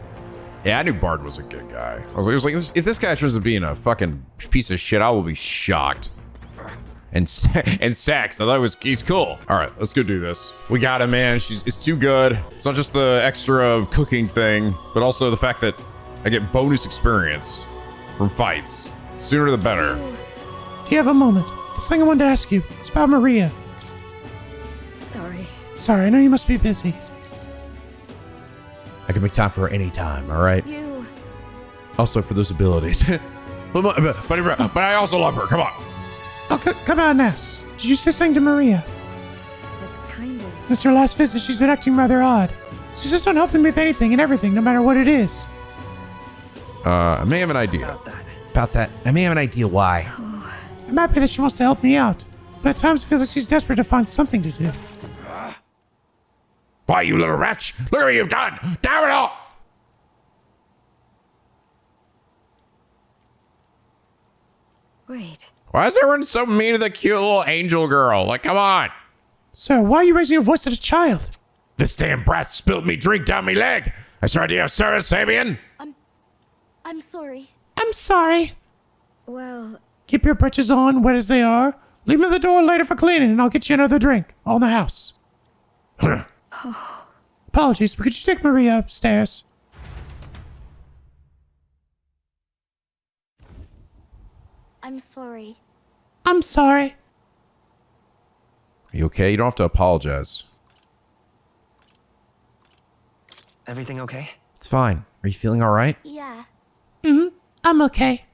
A: Yeah, I knew Bard was a good guy. I was like, if this guy turns out being a fucking piece of shit, I will be shocked. And Sax, I thought he's cool. All right, let's go do this. We got him, man. It's too good. It's not just the extra cooking thing, but also the fact that I get bonus experience from fights. Sooner the better.
E: Do you have a moment? This thing I wanted to ask you. It's about Maria. Sorry, I know you must be busy.
G: I can make time for her anytime, all right?
B: You.
A: Also for those abilities. but I also love her. Come on.
E: Oh, come on, Ness. Did you say something to Maria?
B: That's kind of...
E: Since her last visit, she's been acting rather odd. She's just not helping me with anything and everything, no matter what it is.
A: I may have an idea.
G: About that, I may have an idea why.
E: I'm happy that she wants to help me out, but at times it feels like she's desperate to find something to do.
A: Why, you little wretch? Look at what you've done! Damn it all!
B: Wait.
A: Why is everyone so mean to the cute little angel girl? Like, come on!
E: Sir, why are you raising your voice at a child?
A: This damn brat spilled me drink down me leg! I swear to you, service, Fabian!
B: I'm sorry.
E: I'm sorry.
B: Well...
E: Keep your britches on, wet as they are. Leave them at the door later for cleaning, and I'll get you another drink. All in the house. Apologies, but could you take Maria upstairs?
B: I...
O: I'm sorry.
E: I'm sorry.
A: Are you okay? You don't have to apologize.
J: Everything okay?
G: It's fine. Are you feeling all right?
O: Yeah.
E: I'm okay.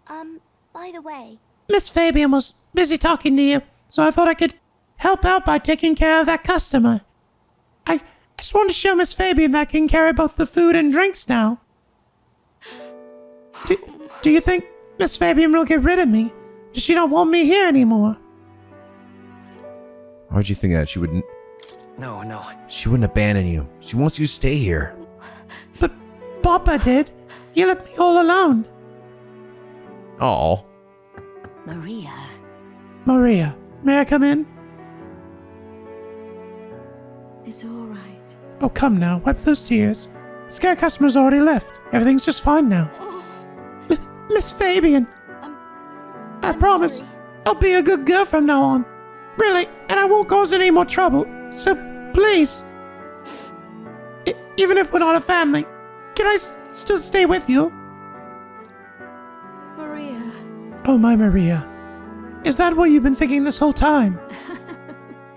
O: By the way.
E: Miss Fabian was busy talking to you, so I thought I could help out by taking care of that customer. I just wanted to show Miss Fabian that I can carry both the food and drinks now. Do you think Miss Fabian will get rid of me? Does she not want me here anymore?
G: Why would you think that? She wouldn't.
J: No.
G: She wouldn't abandon you. She wants you to stay here.
E: But Papa did. He left me all alone.
G: Oh.
E: Maria, may I come in?
D: It's all right.
E: Oh, come now. Wipe those tears. The scare customer's already left. Everything's just fine now. Miss Fabian. I promise.
O: Sorry.
E: I'll be a good girl from now on. Really, and I won't cause any more trouble. So, please. Even if we're not a family, can I still stay with you?
D: Maria.
E: Oh, my Maria. Is that what you've been thinking this whole time?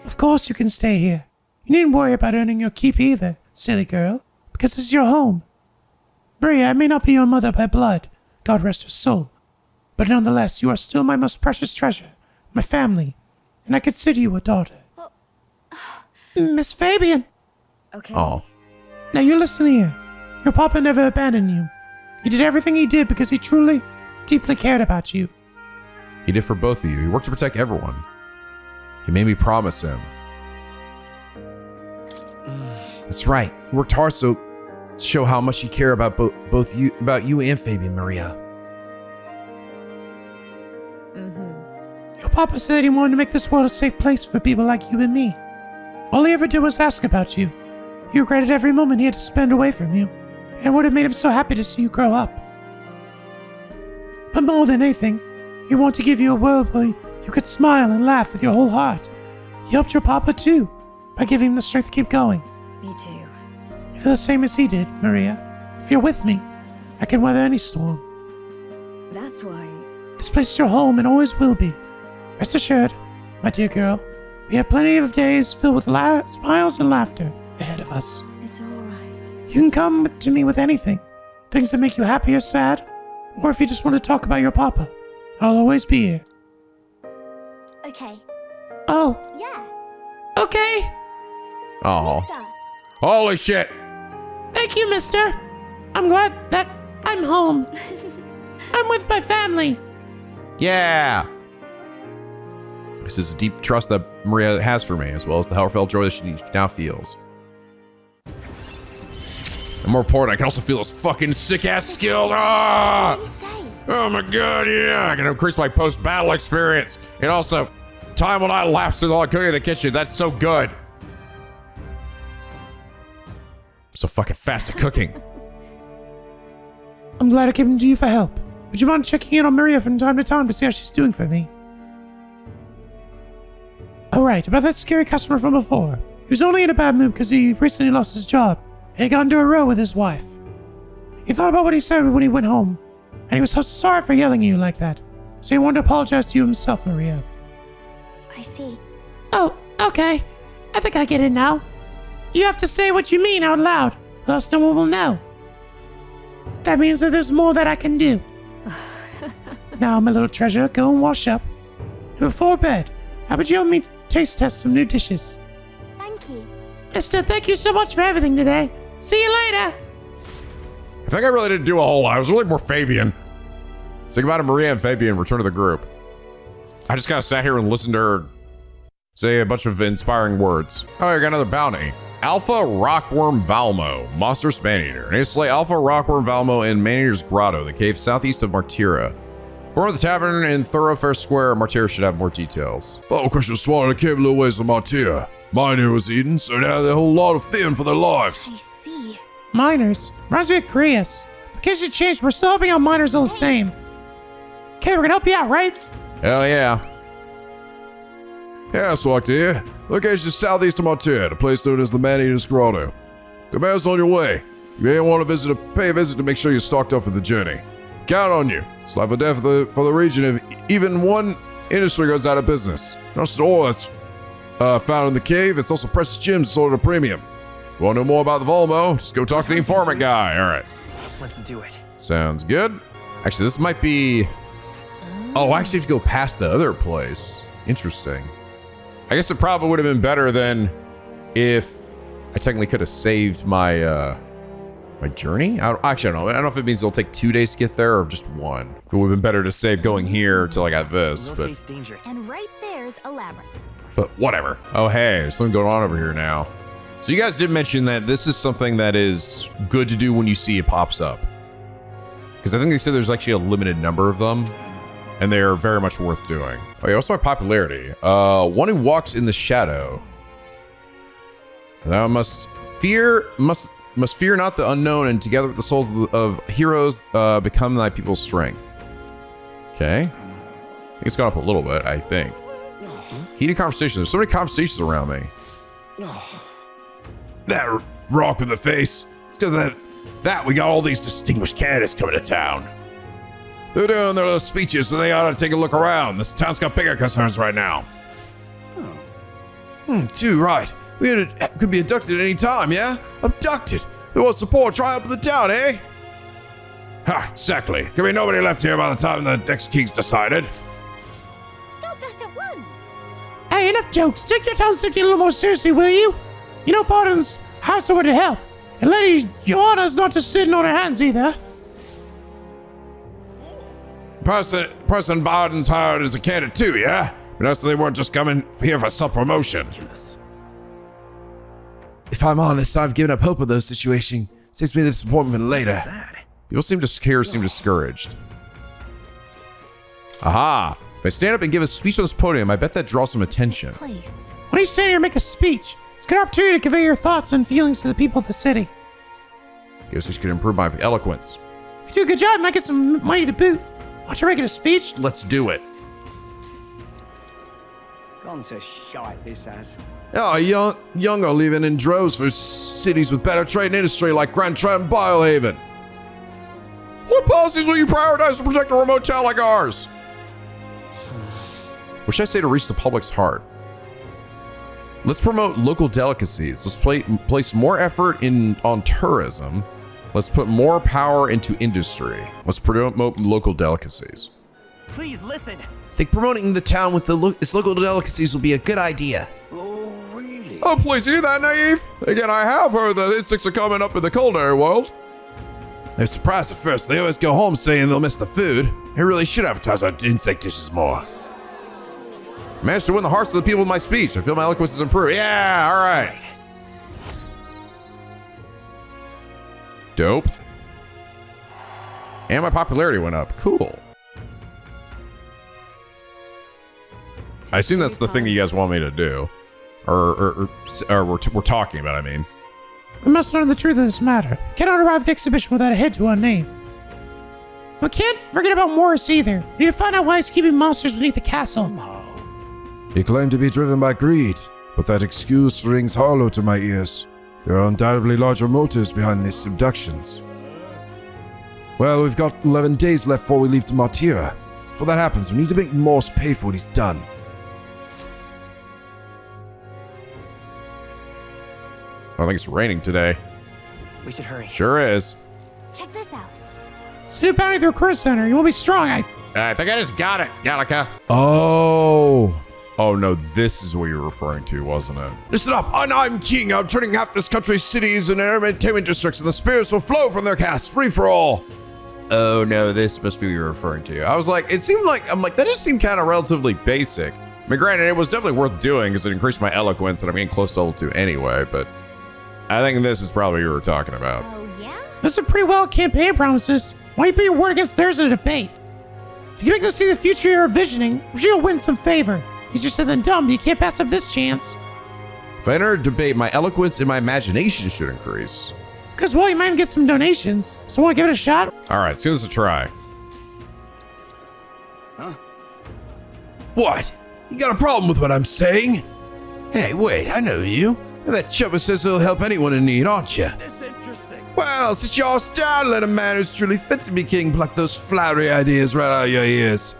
E: Of course you can stay here. You needn't worry about earning your keep either, silly girl, because it's your home. Maria, I may not be your mother by blood, God rest her soul, but nonetheless, you are still my most precious treasure, my family, and I consider you a daughter. Miss Fabian!
D: Okay.
G: Oh.
E: Now you listen here. Your papa never abandoned you. He did everything he did because he truly, deeply cared about you.
A: He did for both of you. He worked to protect everyone. He made me promise him.
G: That's right. He worked hard to show how much he cared about both you, about you and Fabian, Maria.
E: Your papa said he wanted to make this world a safe place for people like you and me. All he ever did was ask about you. He regretted every moment he had to spend away from you, and it would have made him so happy to see you grow up. But more than anything, he wanted to give you a world where you could smile and laugh with your whole heart. He helped your papa too, by giving him the strength to keep going.
D: Me too.
E: You feel the same as he did, Maria. If you're with me, I can weather any storm.
D: That's why.
E: This place is your home and always will be. Rest assured, my dear girl, we have plenty of days filled with smiles and laughter ahead of us.
D: It's all right.
E: You can come to me with anything. Things that make you happy or sad, or if you just want to talk about your papa. I'll always be here.
O: Okay.
E: Oh,
O: Yeah.
E: okay.
A: Oh.
O: Mister.
A: Holy shit!
E: Thank you, mister. I'm glad that I'm home. I'm with my family.
A: Yeah! This is a deep trust that Maria has for me, as well as the heartfelt joy that she now feels. And more important, I can also feel those fucking sick-ass skills. Ah! Oh my god, yeah! I can increase my post-battle experience. And also, time will not lapse while cooking in the kitchen. That's so good. I'm so fucking fast at cooking.
E: I'm glad I came to you for help. Would you mind checking in on Maria from time to time to see how she's doing for me? Alright, about that scary customer from before. He was only in a bad mood because he recently lost his job, and he got into a row with his wife. He thought about what he said when he went home, and he was so sorry for yelling at you like that, so he wanted to apologize to you himself, Maria.
O: I see.
E: Oh, okay. I think I get it now. You have to say what you mean out loud, or else no one will know. That means that there's more that I can do. Now, my little treasure, go and wash up. And before bed, how about you help me taste test some new dishes?
O: Thank you.
E: Mister, thank you so much for everything today. See you later.
A: I think I really didn't do a whole lot. I was really more Fabian. Think about it, Maria and Fabian return to the group. I just kind of sat here and listened to her say a bunch of inspiring words. Oh, I got another bounty. Alpha Rockworm Valmo, monstrous man-eater. And slay Alpha Rockworm Valmo in Man-Eater's Grotto, the cave southeast of Martira. Born at the tavern in Thoroughfare Square, Martira should have more details.
N: Oh, Christian swallowed a cave a little ways from Martyr. Miner was eaten, so now they have a whole lot of fearing for their lives.
O: I see.
E: Miners. Reminds me of Creus. In case you changed, we're still helping out miners all the same. Okay, we're gonna help you out, right?
A: Hell yeah.
N: Yeah, so like to hear. Location is southeast of Martyr, a place known as the Man-Eater's Grotto. Commands on your way. You may want to pay a visit to make sure you're stocked up for the journey.
A: Count on you. It's life or death for the region if even one industry goes out of business. Not just oil that's found in the cave, it's also precious gems sold at a premium. If you want to know more about the Volmo, just go talk to the informant guy. All right.
J: Let's do it.
A: Sounds good. Actually, this might be... Oh, actually, if you go past the other place. Interesting. I guess it probably would have been better than if I technically could have saved my my journey. I don't know. I don't know if it means it'll take 2 days to get there or just 1. It would have been better to save going here till I got this.
J: We'll
A: but
J: face danger.
B: And right there's a labyrinth.
A: But whatever. Oh, hey, there's something going on over here now. So you guys did mention that this is something that is good to do when you see it pops up. Because I think they said there's actually a limited number of them. And they are very much worth doing. Oh yeah, what's my popularity? One who walks in the shadow. Thou must fear not the unknown, and together with the souls of heroes, become thy people's strength. Okay. I think it's gone up a little bit, I think. Heated conversations. There's so many conversations around me.
N: That rock in the face. It's because of that we got all these distinguished candidates coming to town.
A: They're doing their little speeches, so they ought to take a look around. This town's got bigger concerns right now.
N: Too right. We could be abducted at any time, yeah? Abducted?
A: There was support try up in the town, eh?
N: Ha, exactly. Could be nobody left here by the time the next king's decided.
O: Stop that at once!
E: Hey, enough jokes. Take your town safety a little more seriously, will you? You know, Barton's hired someone to help. And Lady Joanna's not just sitting on her hands either.
N: Person Barton's hired as a candidate too, yeah? But also they weren't just coming here for some promotion.
G: If I'm honest, I've given up hope of those situations. Saves me the disappointment later.
A: People seem discouraged. Aha! If I stand up and give a speech on this podium, I bet that draws some attention.
B: Place.
E: When you stand here and make a speech, it's a good opportunity to convey your thoughts and feelings to the people of the city.
A: Guess we could improve my eloquence.
E: If you do a good job, you might get some money to boot. Want you making a speech?
A: Let's do it.
K: Gone to shite, this has.
N: Oh, young are leaving in droves for cities with better trade and industry like Grand Trent and Biohaven.
A: What policies will you prioritize to protect a remote town like ours? What should I say to reach the public's heart? Let's promote local delicacies. Let's place more effort on tourism. Let's put more power into industry. Let's promote local delicacies.
J: Please listen.
G: I think promoting the town with its local delicacies will be a good idea.
N: Oh, really?
A: Oh, please hear that, Naive. Again, I have heard that insects are coming up in the culinary world.
N: They're surprised at first. They always go home saying they'll miss the food. They really should advertise our insect dishes more.
A: I managed to win the hearts of the people with my speech. I feel my eloquence has improved. Yeah, all right. Dope. And my popularity went up. Cool. I assume that's the thing that you guys want me to do. Or we're talking about, I mean.
E: We must learn the truth of this matter. We cannot arrive at the exhibition without a head to our name. We can't forget about Morris either. We need to find out why he's keeping monsters beneath the castle.
N: He claimed to be driven by greed, but that excuse rings hollow to my ears. There are undoubtedly larger motives behind these abductions. Well, we've got 11 days left before we leave to Martira. Before that happens, we need to make Morse pay for what he's done.
A: I think it's raining today.
J: We should hurry.
A: Sure is.
O: Check this out.
E: It's a new bounty through a career center. You won't be strong.
A: I think I just got it, Gallica. Oh no, this is what you're referring to, wasn't it?
N: Listen up, I'm king. I'm turning half this country's cities and entertainment districts, and the spirits will flow from their casts, free for all.
A: Oh no, this must be what you're referring to. I was like, that just seemed kind of relatively basic. I mean, granted, it was definitely worth doing because it increased my eloquence and I'm getting close to level 2 anyway, but I think this is probably what you were talking about.
O: Oh, yeah?
E: This is a pretty well campaign promises. Why don't you put your word against theirs in a debate? If you can make them see the future you're envisioning, you'll win some favor. Easier said than done, but you can't pass up this chance.
A: If I enter a debate, my eloquence and my imagination should increase.
E: Because, well, you might even get some donations. So want to give it a shot?
A: All right, let's give this a try.
N: Huh? What? You got a problem with what I'm saying? Hey, wait, I know you. You're that chubba says he'll help anyone in need, aren't you?
C: Disinteresting.
G: Well, since y'all startling a man who's truly fit to be king, pluck those flowery ideas right out of your ears.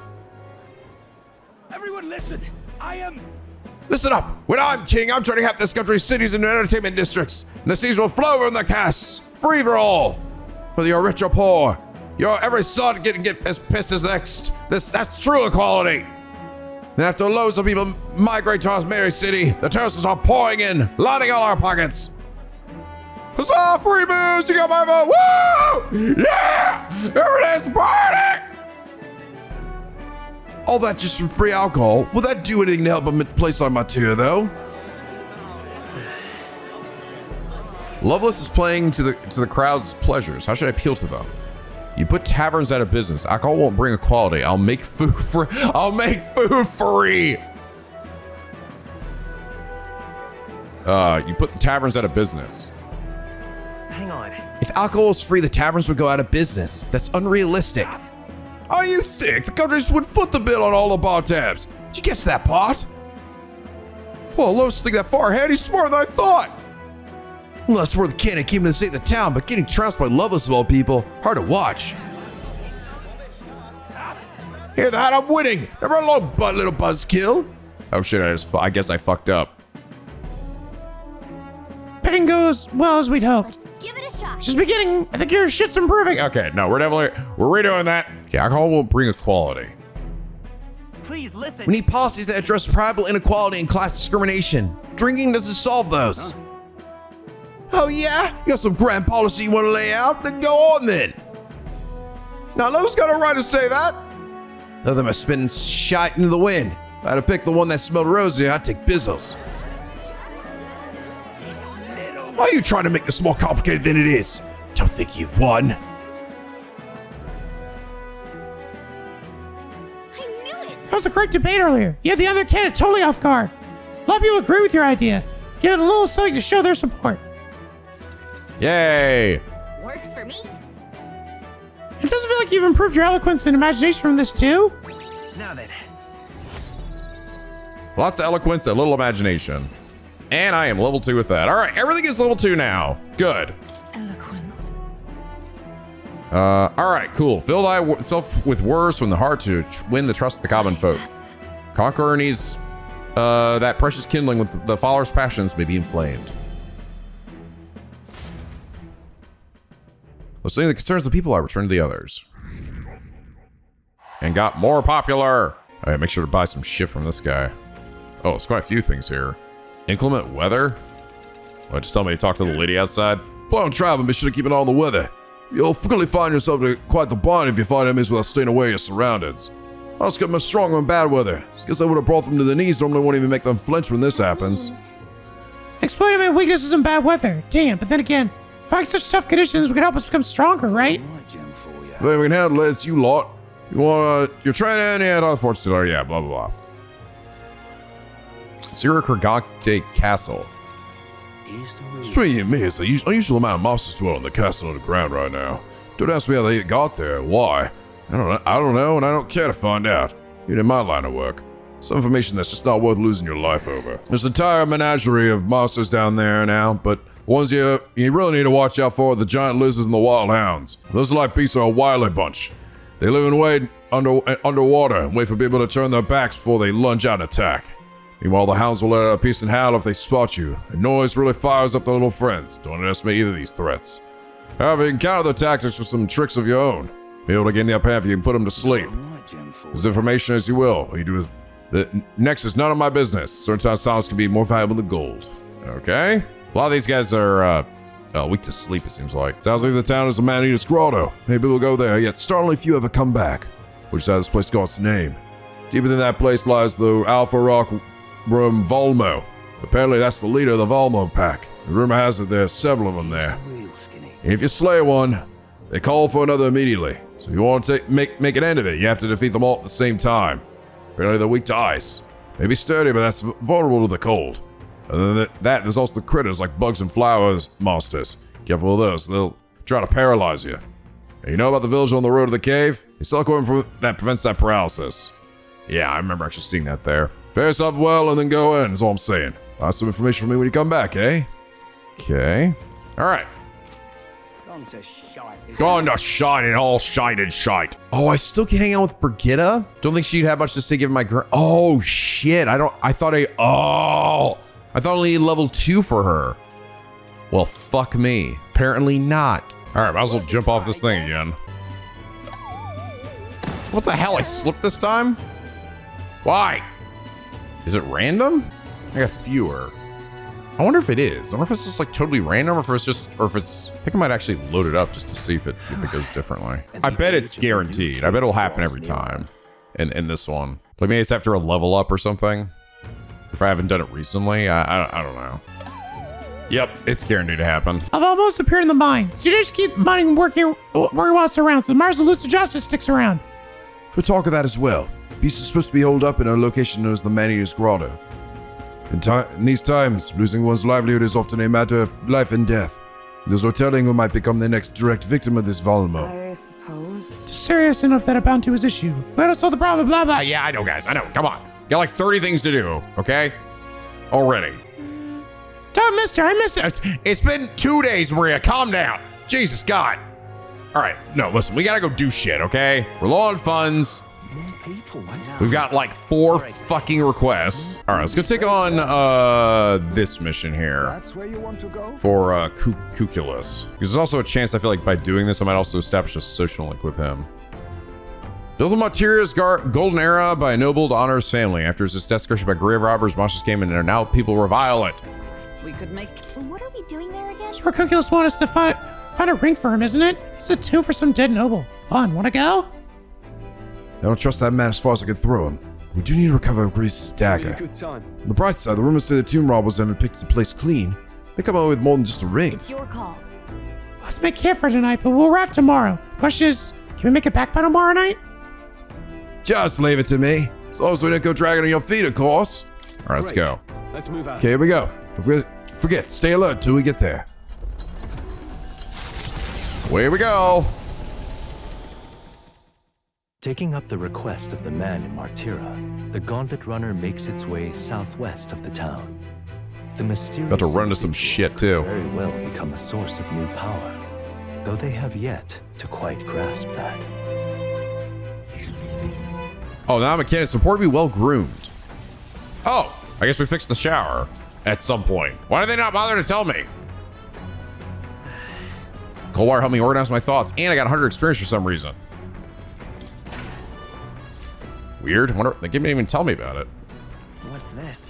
C: Everyone listen! I am...
A: Listen up! When I'm king, I'm turning half this country's cities into entertainment districts, and the seas will flow from the casks, free for all. Whether you're rich or poor, your every son get pissed as next. That's true equality. And after loads of people migrate to our merry city, the tourists are pouring in, lining all our pockets. Huzzah, free booze! You got my vote! Woo! Yeah! There it is, party!
G: All that just for free alcohol. Will that do anything to help a place like my tier, though?
A: Loveless is playing to the crowd's pleasures. How should I appeal to them? You put taverns out of business. Alcohol won't bring equality. I'll make food free. You put the taverns out of business.
J: Hang on.
G: If alcohol is free, the taverns would go out of business. That's unrealistic.
A: Oh, you think the countries would foot the bill on all the bar tabs? Did you catch that part? Well, Lowe's think that far ahead. He's smarter than I thought.
G: Well, that's where the cannon came to save the town, but getting trounced by Loveless of all people, hard to watch.
A: Hear that? I'm winning. Never alone, little buzzkill. Oh shit! I guess I fucked up.
E: Betting goes well as we'd hoped.
O: Give it a shot.
E: Just beginning. I think your shit's improving.
A: Okay, no, we're redoing that. Okay, alcohol won't bring equality.
J: Please listen.
G: We need policies that address tribal inequality and class discrimination. Drinking doesn't solve those. Oh yeah? You got some grand policy you want to lay out? Then go on then.
A: Now, Lowe's got a right to say that.
G: None of them are spitting shite into the wind. If I had to pick the one that smelled rosy, I'd take Bizzle's.
N: Why are you trying to make this more complicated than it is? Don't think you've won.
O: I knew it.
E: That was a great debate earlier. You had the other candidate totally off guard. A lot of people agree with your idea. Give it a little something to show their support.
A: Yay!
O: Works for me.
E: It doesn't feel like you've improved your eloquence and imagination from this too.
J: Now then.
A: Lots of eloquence and little imagination. And I am level 2 with that. All right, everything is level 2 now. Good.
D: Eloquence.
A: All right, cool. Fill thyself with words from the heart to win the trust of the common folk. Conqueror needs that precious kindling with the follower's passions may be inflamed. Listening to the concerns of the people, I returned to the others. And got more popular. All right, make sure to buy some shit from this guy. Oh, there's quite a few things here. Inclement weather? What, just tell me to talk to the lady outside?
N: Plan on traveling, be sure to keep an eye on the weather. You'll quickly find yourself to quite the bind if you find enemies without staying away your surroundings. I was getting much stronger in bad weather. Guess I would have brought them to the knees, normally won't even make them flinch when this happens.
E: Exploiting my weaknesses in bad weather. Damn, but then again, fighting such tough conditions would help us become stronger, right?
N: If we can handle it, it's you lot. You want your training and other fortune, yeah, blah, blah, blah.
A: Sierra Kragante Castle.
N: Between me, it's the unusual amount of monsters dwell in the castle underground right now. Don't ask me how they got there, why. I don't know, and I don't care to find out. You're in my line of work. Some information that's just not worth losing your life over. There's an entire menagerie of monsters down there now, but ones you really need to watch out for are the giant lizards and the wild hounds. Those like beasts are a wily bunch. They live and wade underwater and wait for people to turn their backs before they lunge out and attack. Meanwhile, the hounds will let out a piece and howl if they spot you. A noise really fires up their little friends. Don't underestimate either of these threats. However, you can counter their tactics with some tricks of your own. Be able to gain the upper hand if you can put them to sleep. As information as you will. What you do is next is none of my business. Certain silence can be more valuable than gold.
A: Okay. A lot of these guys are weak to sleep, it seems like.
N: Sounds like the town is a man-eater's grotto. Maybe we'll go there, yet startlingly few ever come back. Which side of this place got its name? Deeper than that place lies the Alpha Rock Room Volmo. Apparently that's the leader of the Volmo pack. The rumor has it there's several of them there. And if you slay one, they call for another immediately. So if you want to make an end of it, you have to defeat them all at the same time. Apparently they're weak to ice. Maybe sturdy, but that's vulnerable to the cold. Other than that, there's also the critters like bugs and flowers monsters. Careful of those, they'll try to paralyze you. And you know about the village on the road to the cave? They sell equipment that prevents that paralysis.
A: Yeah, I remember actually seeing that there.
N: Prepare yourself well and then go in, is all I'm saying. I'll have some information from me when you come back, eh?
A: Okay. Alright.
K: Gone to shite.
A: Gone to shine and all shine and shite. Oh, I still can't hang out with Brigitta? Don't think she'd have much to say given my oh shit. I thought only level 2 for her. Well, fuck me. Apparently not. All right, might as well jump off this thing again. What the hell? I slipped this time? Why? Is it random? I got fewer. I wonder if it is. I wonder if it's just like totally random or if it's just, I think I might actually load it up just to see if it goes differently. I bet it's guaranteed. I bet it'll happen every time in this one. Like maybe it's after a level up or something. If I haven't done it recently, I don't know. Yep, it's guaranteed to happen.
E: I've almost appeared in the mine. So you just keep mining working where he wants around, so Mars elusive justice sticks around.
N: For talk of that as well, Beast is supposed to be holed up in a location known as the Man-Eater's Grotto. In these times, losing one's livelihood is often a matter of life and death. There's no telling who might become the next direct victim of this Volmo.
D: I suppose.
E: Serious enough that a bound to his issue. We don't solve the problem, blah, blah.
A: Yeah, I know, guys. I know. Come on. Got like 30 things to do, okay? Already.
E: Don't, mister. I miss it.
A: It's been 2 days, Maria. Calm down. Jesus, God. All right. No, listen. We got to go do shit, okay? We're low on funds. We've got like 4 fucking requests. All right, let's go take on this mission here.
I: That's where you want to go?
A: For Cuculus. Because there's also a chance I feel like by doing this, I might also establish a social link with him. Built on Materia's golden era by a noble to honor his family. After his desecration by grave robbers, monsters came in and now people revile it.
D: We could make...
O: What are we doing there again?
E: That's where Cuculus wanted us to find a ring for him, isn't it? It's a tomb for some dead noble. Fun. Want to go?
N: I don't trust that man as far as I can throw him. We do need to recover Grease's dagger.
K: Good time.
N: On the bright side, the rumors say the tomb robbers haven't picked the place clean. They come out with more than just a ring.
O: It's your call.
E: Let's make camp for tonight, but we'll wrap tomorrow. The question is, can we make it back by tomorrow night?
N: Just leave it to me. As long as we don't go dragging on your feet, of course.
A: All right, let's go.
K: Let's move out.
N: Okay, here we go. Don't forget, stay alert till we get there.
A: Away we go.
F: Taking up the request of the man in Martyra, the Gauntlet Runner makes its way southwest of the town. The mysterious
A: About to run into some shit too.
F: very well become a source of new power, though they have yet to quite grasp that.
A: Oh, now mechanics support to be well groomed. Oh, I guess we fixed the shower at some point. Why did they not bother to tell me? Coldwater helped me organize my thoughts, and I got 100 experience for some reason. Weird. I wonder, the game didn't even tell me about it.
J: What's this?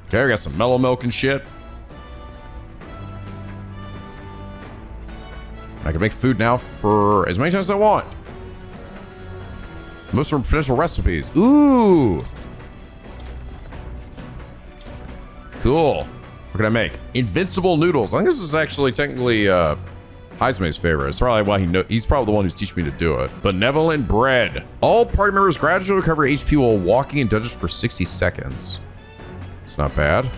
A: Okay, we got some mellow milk and shit. I can make food now for as many times as I want. Most from potential recipes. Ooh. Cool. What can I make? Invincible noodles. I think this is actually technically Heismay's favorite. It's probably why he's probably the one who's teaching me to do it. Benevolent bread. All party members gradually recover HP while walking in dungeons for 60 seconds. It's not bad.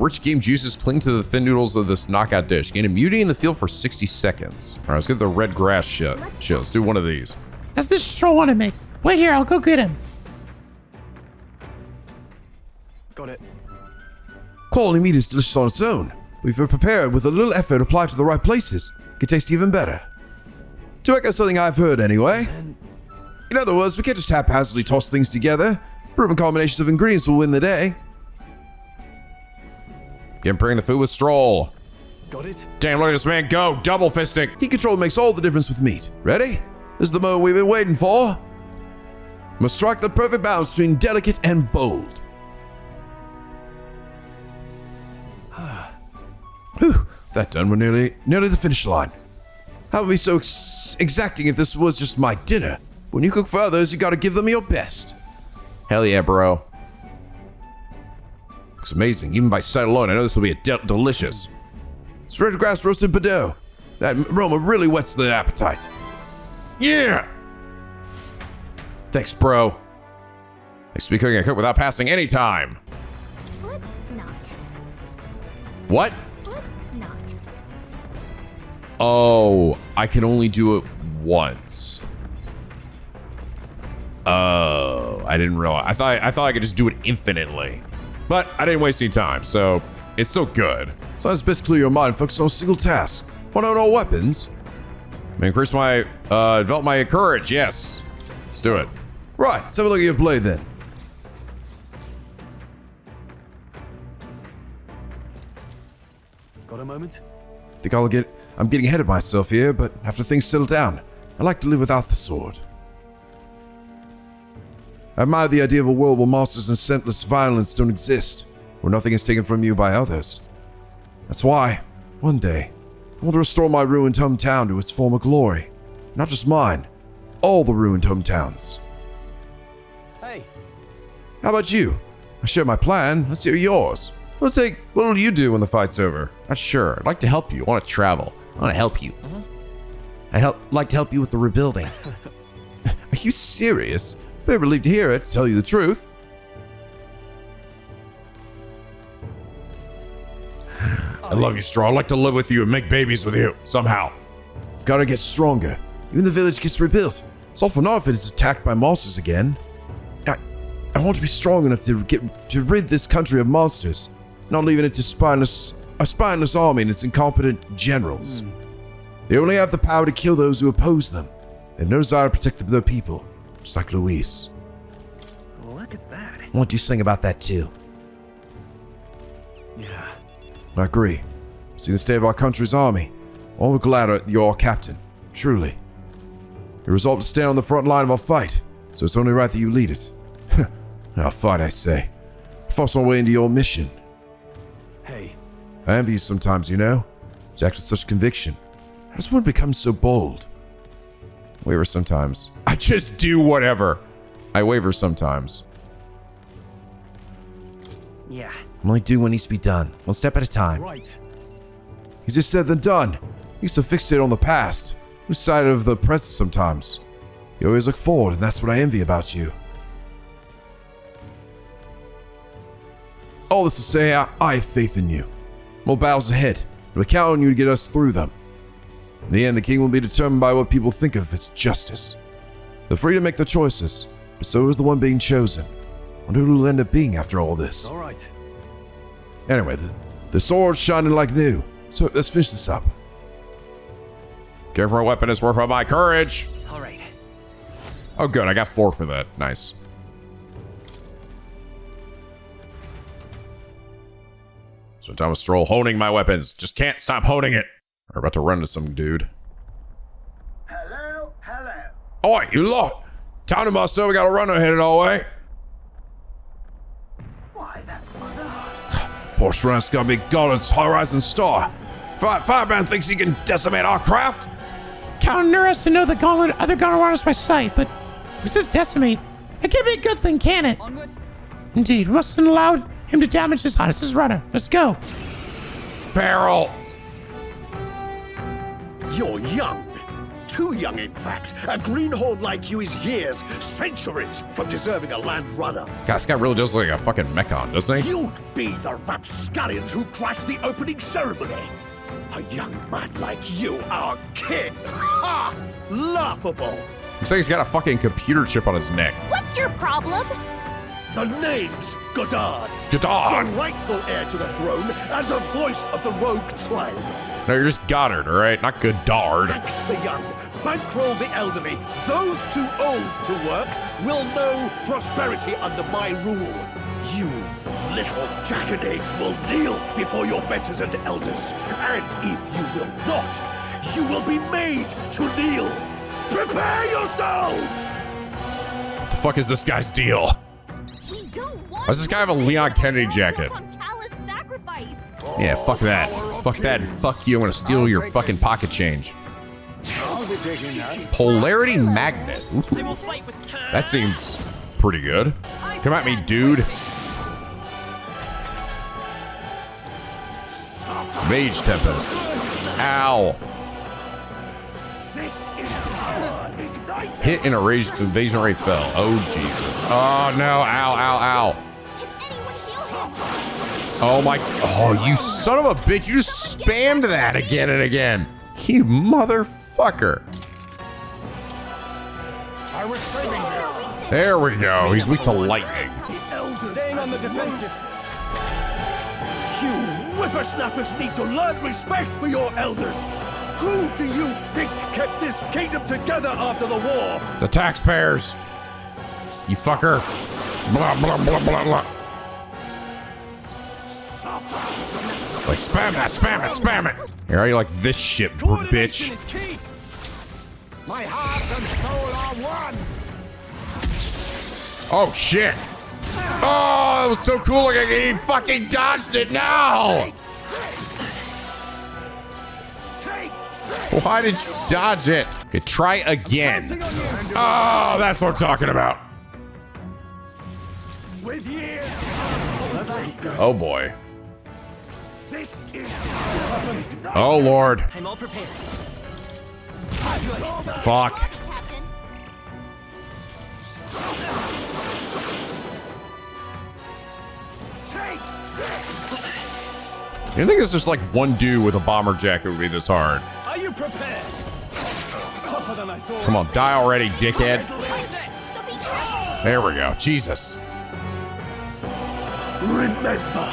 A: Rich game juices cling to the thin noodles of this knockout dish. Gain immunity in the field for 60 seconds. All right, let's get the red grass shit. Let's do one of these.
E: That's the stroll want to make. Wait here, I'll go get him.
K: Got it.
N: Quality meat is delicious on its own. We've been prepared with a little effort applied to the right places. It can taste even better. To echo something I've heard anyway. In other words, we can't just haphazardly toss things together. Proven combinations of ingredients will win the day.
A: Comparing the food with Stroll.
K: Got it.
A: Damn, look at this man go. Double fisting.
N: Heat control makes all the difference with meat. Ready? This is the moment we've been waiting for. Must strike the perfect balance between delicate and bold. Whew, that done. We're nearly the finish line. How would be so exacting if this was just my dinner? When you cook for others, you gotta give them your best.
A: Hell yeah, bro. Looks amazing. Even by sight alone, I know this will be delicious.
N: It's red grass roasted Bordeaux. That aroma really whets the appetite.
A: Yeah! Thanks, bro. Thanks to be cooking a cook without passing any time.
O: Let's not.
A: What?
O: Let's not.
A: Oh, I can only do it once. Oh, I didn't realize. I thought I could just do it infinitely. But I didn't waste any time, so it's still good.
N: So it's best clear your mind and focus on a single task.
A: Want to know weapons? Increase my, develop my courage, yes. Let's do it.
N: Right, let's have a look at your blade then.
K: Got a moment?
N: I'm getting ahead of myself here, but after things settle down, I like to live without the sword. I admire the idea of a world where monsters and senseless violence don't exist, where nothing is taken from you by others. That's why, one day, I want to restore my ruined hometown to its former glory. Not just mine, all the ruined hometowns.
K: Hey.
N: How about you? I share my plan, let's hear yours. What'll you do when the fight's over?
A: Not sure. I'd like to help you. I want to travel. I want to help you. I'd like to help you with the rebuilding.
N: Are you serious? Very relieved to hear it, to tell you the truth.
A: I love you, Straw. I'd like to live with you and make babies with you, somehow.
N: You've got to get stronger. Even the village gets rebuilt. It's all for naught if it is attacked by monsters again. I want to be strong enough to rid this country of monsters, not leaving it to a spineless army and its incompetent generals. They only have the power to kill those who oppose them. They have no desire to protect their people, just like Luis.
J: Look at that.
N: What do you sing about that too?
K: Yeah.
N: I agree. See the state of our country's army. All we're glad you're our captain. Truly. You resolved to stand on the front line of our fight, so it's only right that you lead it. Our fight, I say. Force my way into your mission.
K: Hey.
N: I envy you sometimes, you know? You act with such conviction. How does one become so bold?
A: Waver sometimes. I just do whatever. I waver sometimes.
J: Yeah.
N: Only do what needs to be done, one step at a time.
K: Right.
N: Easier said than done. You so fixate on the past. Lose sight of the present sometimes. You always look forward, and that's what I envy about you. All this to say, I have faith in you. More battles ahead, but I count on you to get us through them. In the end, the king will be determined by what people think of as justice. They're free to make their choices, but so is the one being chosen. I wonder who will end up being after all this.
K: All right.
N: Anyway, the sword's shining like new, so let's finish this up.
A: Care for a weapon is worth my courage.
J: All right.
A: Oh, good. I got 4 for that. Nice. So Thomas Stroll honing my weapons. Just can't stop honing it. We're about to run into some dude.
I: Hello.
A: Oi, you lot! Town to Master, we got a runner headed our way.
I: Why, that's
N: Poor Shran's got me God's horizon star. Firebrand thinks he can decimate our craft.
E: Count us to know the other gauntlet runners by sight, but this is decimate. It can't be a good thing, can it?
K: Onward.
E: Indeed, we mustn't allow him to damage his highness's runner. Let's go.
A: Barrel.
P: You're young. Too young, in fact. A greenhorn like you is years, centuries from deserving a land runner.
A: God, this guy really does look like a fucking mechon, doesn't he?
P: You'd be the rapscallions who crashed the opening ceremony. A young man like you, our king. Ha! Laughable.
A: Looks like he's got a fucking computer chip on his neck.
O: What's your problem?
P: The name's Godard.
A: Godard!
P: The rightful heir to the throne and the voice of the rogue tribe.
A: No, you're just Goddard, all right? Not Godard.
P: Tax the young, bankroll the elderly. Those too old to work will know prosperity under my rule. You little jackanapes will kneel before your betters and elders. And if you will not, you will be made to kneel. Prepare yourselves!
A: What the fuck is this guy's deal? Why does this guy have a Leon Kennedy jacket? Yeah, fuck that. Fuck that and fuck you. I'm gonna steal your fucking pocket change. Polarity magnet. Ooh. That seems pretty good. Come at me, dude. Mage Tempest. Ow. Hit in a invasion ray fell. Oh, Jesus. Oh, no. Ow, ow, ow. Oh, my. Oh, you son of a bitch. You just spammed that again and again. You motherfucker. There we go. He's weak to lightning.
P: Staying on the defensive. You whippersnappers need to learn respect for your elders. Who do you think kept this kingdom together after the war?
A: The taxpayers. You fucker. Blah, blah, blah, blah, blah. Like, spam that, spam it, spam it. Here, how do you like this shit, bitch?
P: My heart and soul are one.
A: Oh, shit. Oh, that was so cool. Like, he fucking dodged it now. Why did you dodge it? Okay, try again. Oh, that's what I'm talking about. Oh, boy. Oh, Lord.
K: I'm all prepared.
A: Fuck. You think it's just like one dude with a bomber jacket would be this hard?
K: Are you prepared? Tougher than I thought.
A: Come on, die already, dickhead. There we go. Jesus.
P: Remember,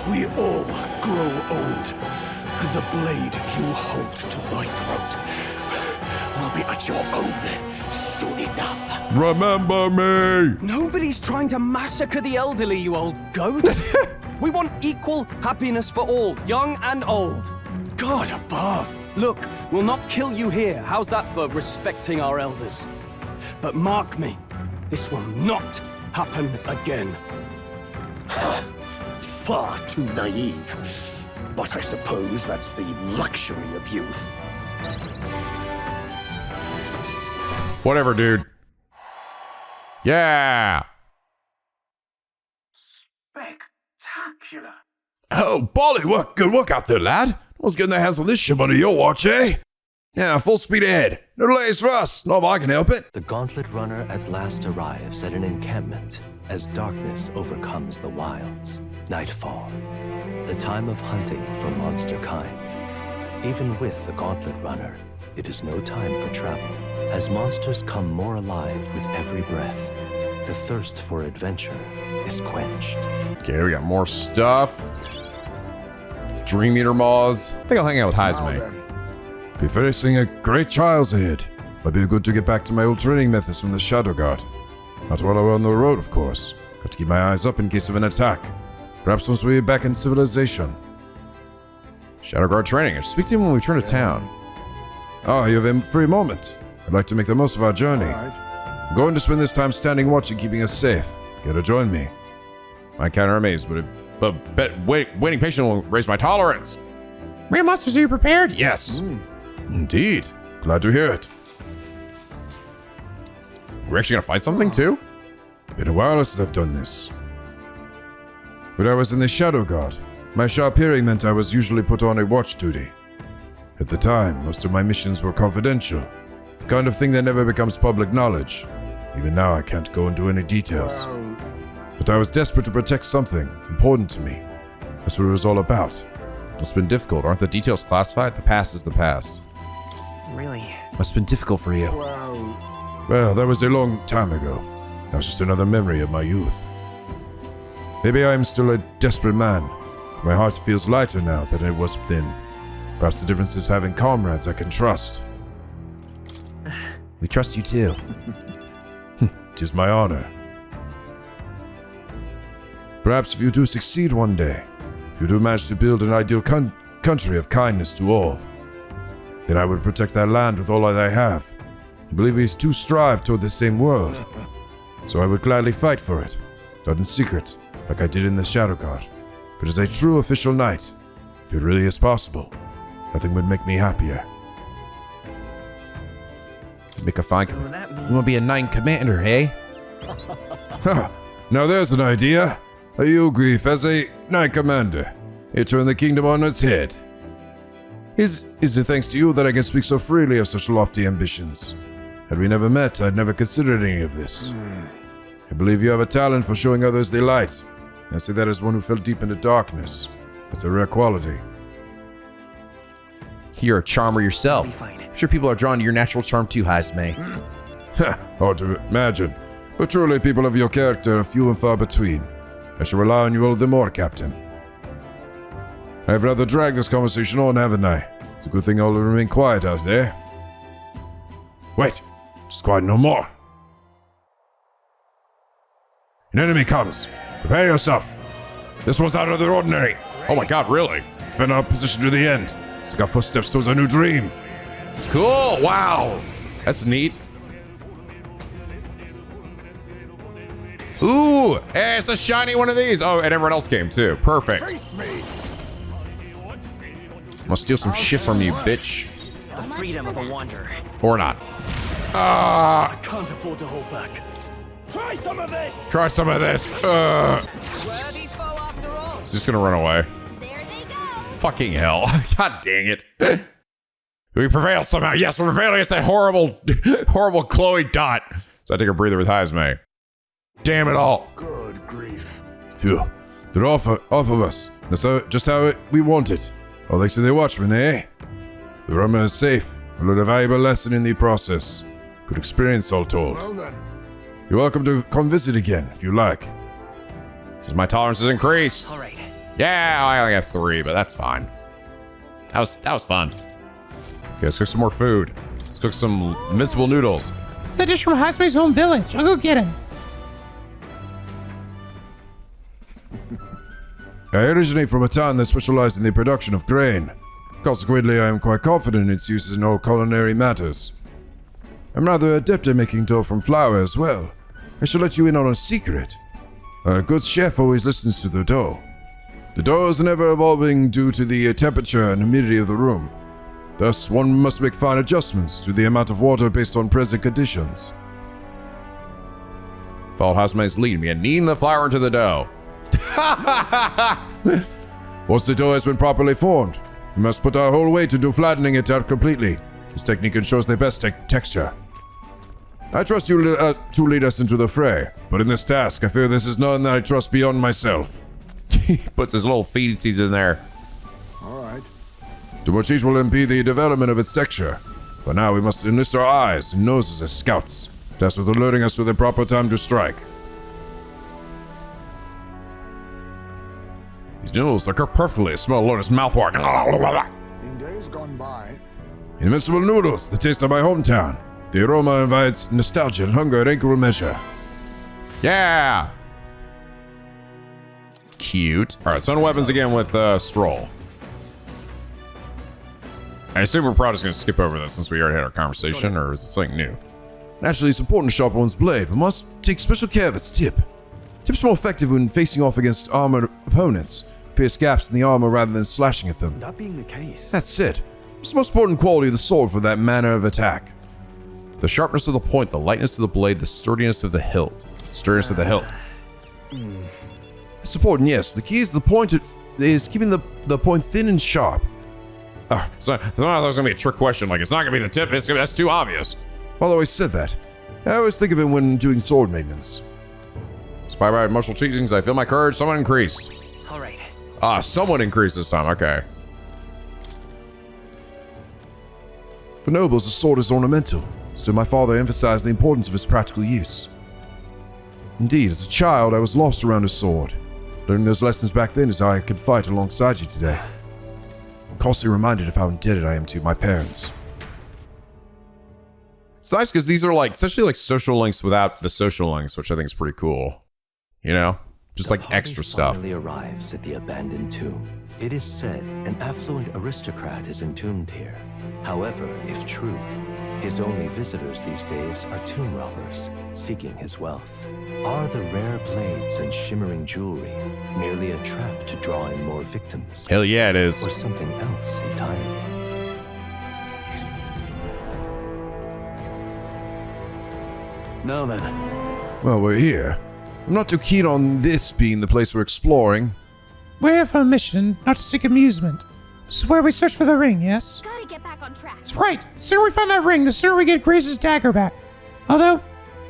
P: we all grow old. The blade you hold to my throat will be at your own soon enough.
A: Remember me.
K: Nobody's trying to massacre the elderly, you old goat. We want equal happiness for all, young and old. God above. Look, we'll not kill you here. How's that for respecting our elders? But mark me, this will not happen again.
P: Far too naive. But I suppose that's the luxury of youth.
A: Whatever, dude. Yeah.
P: Spectacular.
N: Oh, Bolly, good work out there, lad. Let's get their hands on this ship under your watch, eh? Yeah, full speed ahead. No delays for us. Not if I can help it.
F: The Gauntlet Runner at last arrives at an encampment as darkness overcomes the wilds. Nightfall. The time of hunting for monster kind. Even with the Gauntlet Runner, it is no time for travel. As monsters come more alive with every breath, the thirst for adventure is quenched.
A: Okay, we got more stuff. Dream Eater Maws. I think I'll hang out with Heismay.
N: Be facing a great trials ahead. Might be good to get back to my old training methods from the Shadow Guard. Not while I'm on the road, of course. Got to keep my eyes up in case of an attack. Perhaps once we're back in civilization.
A: Shadow Guard training. I should speak to him when we return to town.
N: Oh, you have a free moment. I'd like to make the most of our journey. I'm going to spend this time standing watch and keeping us safe. Care to join me?
A: My counter amazed, but waiting patiently will raise my tolerance.
E: Real monsters, are you prepared?
A: Yes.
N: Indeed. Glad to hear it.
A: We're actually gonna fight something too?
N: Been a while since I've done this. When I was in the Shadow Guard, my sharp hearing meant I was usually put on a watch duty. At the time, most of my missions were confidential. The kind of thing that never becomes public knowledge. Even now, I can't go into any details. But I was desperate to protect something important to me. That's what it was all about.
A: It's been difficult. Aren't the details classified? The past is the past.
J: Really?
A: Must have been difficult for you.
N: Well, that was a long time ago. That was just another memory of my youth. Maybe I am still a desperate man. My heart feels lighter now than it was then. Perhaps the difference is having comrades I can trust.
A: We trust you too.
N: It is my honor. Perhaps if you do succeed one day, if you do manage to build an ideal country of kindness to all, then I would protect that land with all that I have. I believe we too strive toward the same world. So I would gladly fight for it, not in secret, like I did in the Shadow Guard, but as a true official knight. If it really is possible, nothing would make me happier.
A: Make a fine. You want to be a knight commander, hey?
N: Now there's an idea. You grief as a knight commander. It turned the kingdom on its head. Is it thanks to you that I can speak so freely of such lofty ambitions? Had we never met, I'd never considered any of this. I believe you have a talent for showing others the light. I say that as one who fell deep into darkness. It's a rare quality.
A: You're a charmer yourself. I'm sure people are drawn to your natural charm too, Heismay.
N: Hard to imagine. But truly, people of your character are few and far between. I shall rely on you all the more, Captain. I've rather dragged this conversation on, haven't I? It's a good thing all will remain quiet out there. Wait, just quiet no more. An enemy comes. Prepare yourself. This was out of the ordinary.
A: Oh my god, really?
N: Defend our position to the end. It's like our footsteps towards a new dream.
A: Cool, wow. That's neat. Ooh, hey, it's a shiny one of these. Oh, and everyone else came too. Perfect. I'm gonna steal some shit from you, bitch.
J: The freedom of a wanderer.
A: Or not.
K: I can't afford to hold back.
P: Try some of this!
A: Try some of this. He's just gonna run away.
O: There they go.
A: Fucking hell. God dang it. We prevailed somehow. Yes, we're prevailing against that horrible, horrible Chloe Dot. So I take a breather with Heismay. Damn it all.
I: Good grief.
N: Phew. They're off of us. That's just how we want it. Oh, thanks to the watchman, eh? The rumor is safe. I learned a valuable lesson in the process. Good experience, all told.
I: Well then.
N: You're welcome to come visit again, if you like.
A: Because my tolerance has increased.
J: All right.
A: Yeah, I only have 3, but that's fine. That was fun. Okay, let's cook some more food. Let's cook some invincible noodles.
E: It's the dish from Heismay's home village. I'll go get him.
N: I originate from a town that specialized in the production of grain. Consequently, I am quite confident in its uses in all culinary matters. I'm rather adept at making dough from flour as well. I shall let you in on a secret. A good chef always listens to the dough. The dough is never evolving due to the temperature and humidity of the room. Thus, one must make fine adjustments to the amount of water based on present conditions.
A: Followed Heismay's lead. We are kneading the flour into the dough.
N: Once the dough has been properly formed, we must put our whole weight into flattening it out completely. This technique ensures the best texture. I trust you to lead us into the fray, but in this task, I fear this is none that I trust beyond myself.
A: He puts his little feces in there.
I: Alright.
N: Too much heat will impede the development of its texture. For now, we must enlist our eyes and noses as scouts, tasked with alerting us to the proper time to strike.
A: These noodles are cooked perfectly. Smell Lotus mouthwash.
I: In days gone by,
N: Invincible noodles, the taste of my hometown. The aroma invites nostalgia and hunger at equal measure.
A: Yeah. Cute. All right, so on weapons again with Stroll. I assume we're probably just going to skip over this since we already had our conversation, or is it something new?
N: Naturally, it's important to sharpen one's blade, but must take special care of its tip. Tip's more effective when facing off against armored opponents. Pierce gaps in the armor rather than slashing at them.
K: That being the case.
N: That's it. It's the most important quality of the sword for that manner of attack.
A: The sharpness of the point, the lightness of the blade, the sturdiness of the hilt. Sturdiness of the hilt.
N: It's important, yes. The key is the point is keeping the point thin and sharp.
A: So that's going to be a trick question. Like, it's not going to be the tip. That's too obvious.
N: I've always said that. I always think of it when doing sword maintenance.
A: Inspired by emotional teachings, I feel my courage somewhat increased.
J: All right.
A: Somewhat increased this time. Okay.
N: For nobles, a sword is ornamental. Still, my father emphasized the importance of its practical use. Indeed, as a child, I was lost around a sword. Learning those lessons back then is how I could fight alongside you today. I'm constantly reminded of how indebted I am to my parents.
A: It's nice because these are like essentially like social links without the social links, which I think is pretty cool. You know, just like extra stuff.
F: Finally arrives at the abandoned tomb. It is said an affluent aristocrat is entombed here. However, if true, his only visitors these days are tomb robbers seeking his wealth. Are the rare blades and shimmering jewelry merely a trap to draw in more victims?
A: Hell yeah, it is.
F: Or something else entirely?
K: Now then.
N: Well, we're here. I'm not too keen on this being the place we're exploring.
E: We're here for a mission, not to seek amusement. This is where we search for the ring, yes?
O: Gotta get back on track.
E: That's right. The sooner we find that ring, the sooner we get Grace's dagger back. Although,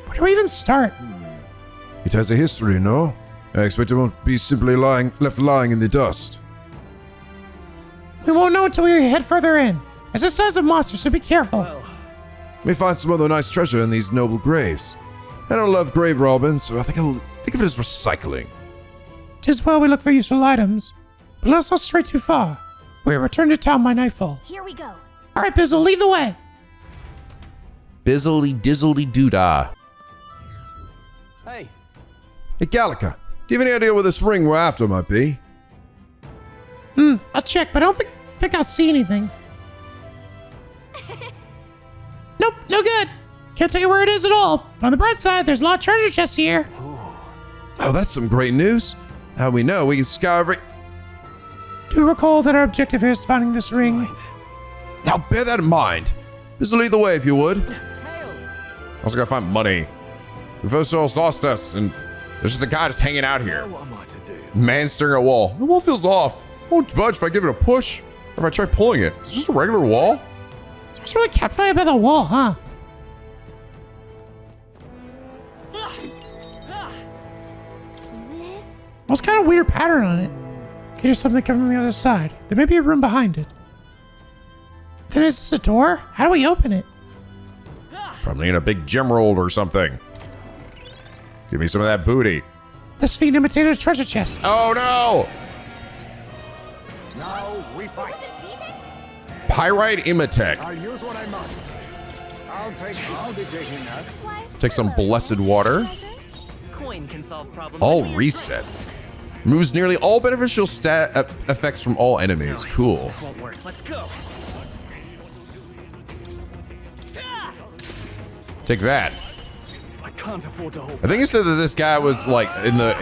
E: where do we even start?
N: It has a history, no? I expect it won't be simply left lying in the dust.
E: We won't know until we head further in. It's a size of monster, so be careful.
K: Well,
N: We may find some other nice treasure in these noble graves. I don't love grave robbing, so I think I'll think of it as recycling.
E: 'Tis well we look for useful items, but let us not stray too far. We return to town by nightfall.
B: Here we go.
E: All right, Bizzle, lead the way.
A: Bizzly dizzly doodah.
K: Hey.
N: Hey, Gallica, do you have any idea where this ring we're after might be?
E: I'll check, but I don't think I'll see anything. Nope, no good. Can't tell you where it is at all. But on the bright side, there's a lot of treasure chests here.
N: Oh, that's some great news. How we know we can scour every...
E: Do recall that our objective here is finding this ring.
N: Now bear that in mind. Bizzle, lead the way if you would.
A: Also gotta find money. We've also lost us, and there's just a guy just hanging out here.
L: What am I to do?
A: Man staring at a wall. The wall feels off. Won't budge if I give it a push. Or if I try pulling it. It's just a regular wall.
E: It's really captivated by the wall, huh? Well, it's kind of weird pattern on it. Okay, there's something coming from the other side. There may be a room behind it. Then is this a door? How do we open it?
A: Probably in a big gem roll or something. Give me some of that booty.
E: This fiend imitated a treasure chest.
A: Oh no!
I: Now we fight.
A: Pyrite Imatech.
I: I'll use what I must. I'll be taking that.
A: Take some blessed water.
J: Coin can solve problems.
A: All reset. Removes nearly all beneficial stat effects from all enemies. Cool.
J: This won't work. Let's go.
A: Take that.
K: I can't afford to hold.
A: I think you said that this guy was like in the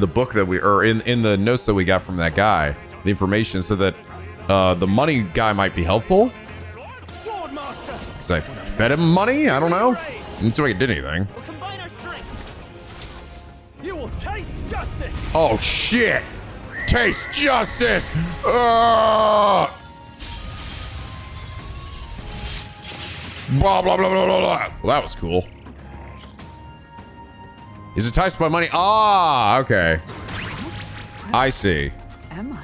A: book that we, or in the notes that we got from that guy, the information said that the money guy might be helpful. Because I fed him money? I don't know. Didn't seem like it did anything.
K: We'll combine our strengths. You will taste justice.
A: Oh shit! Taste justice! Blah blah blah blah blah blah. Well, that was cool. Is it enticed by money? Ah, okay. I see.
D: Am I?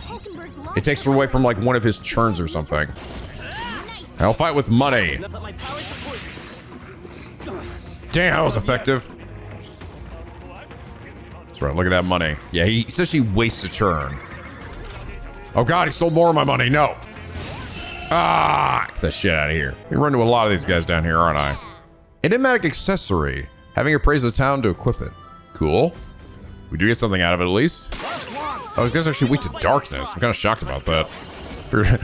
A: It takes her away from like one of his churns or something. I'll fight with money. Damn, that was effective. That's right, look at that money. Yeah, he says she wastes a churn. Oh god, he stole more of my money. No. Ah, get the shit out of here. We run into a lot of these guys down here, aren't I? Enigmatic accessory. Having appraised the town to equip it. Cool. We do get something out of it at least. Oh, these guys are actually weak to darkness. I'm kind of shocked about that.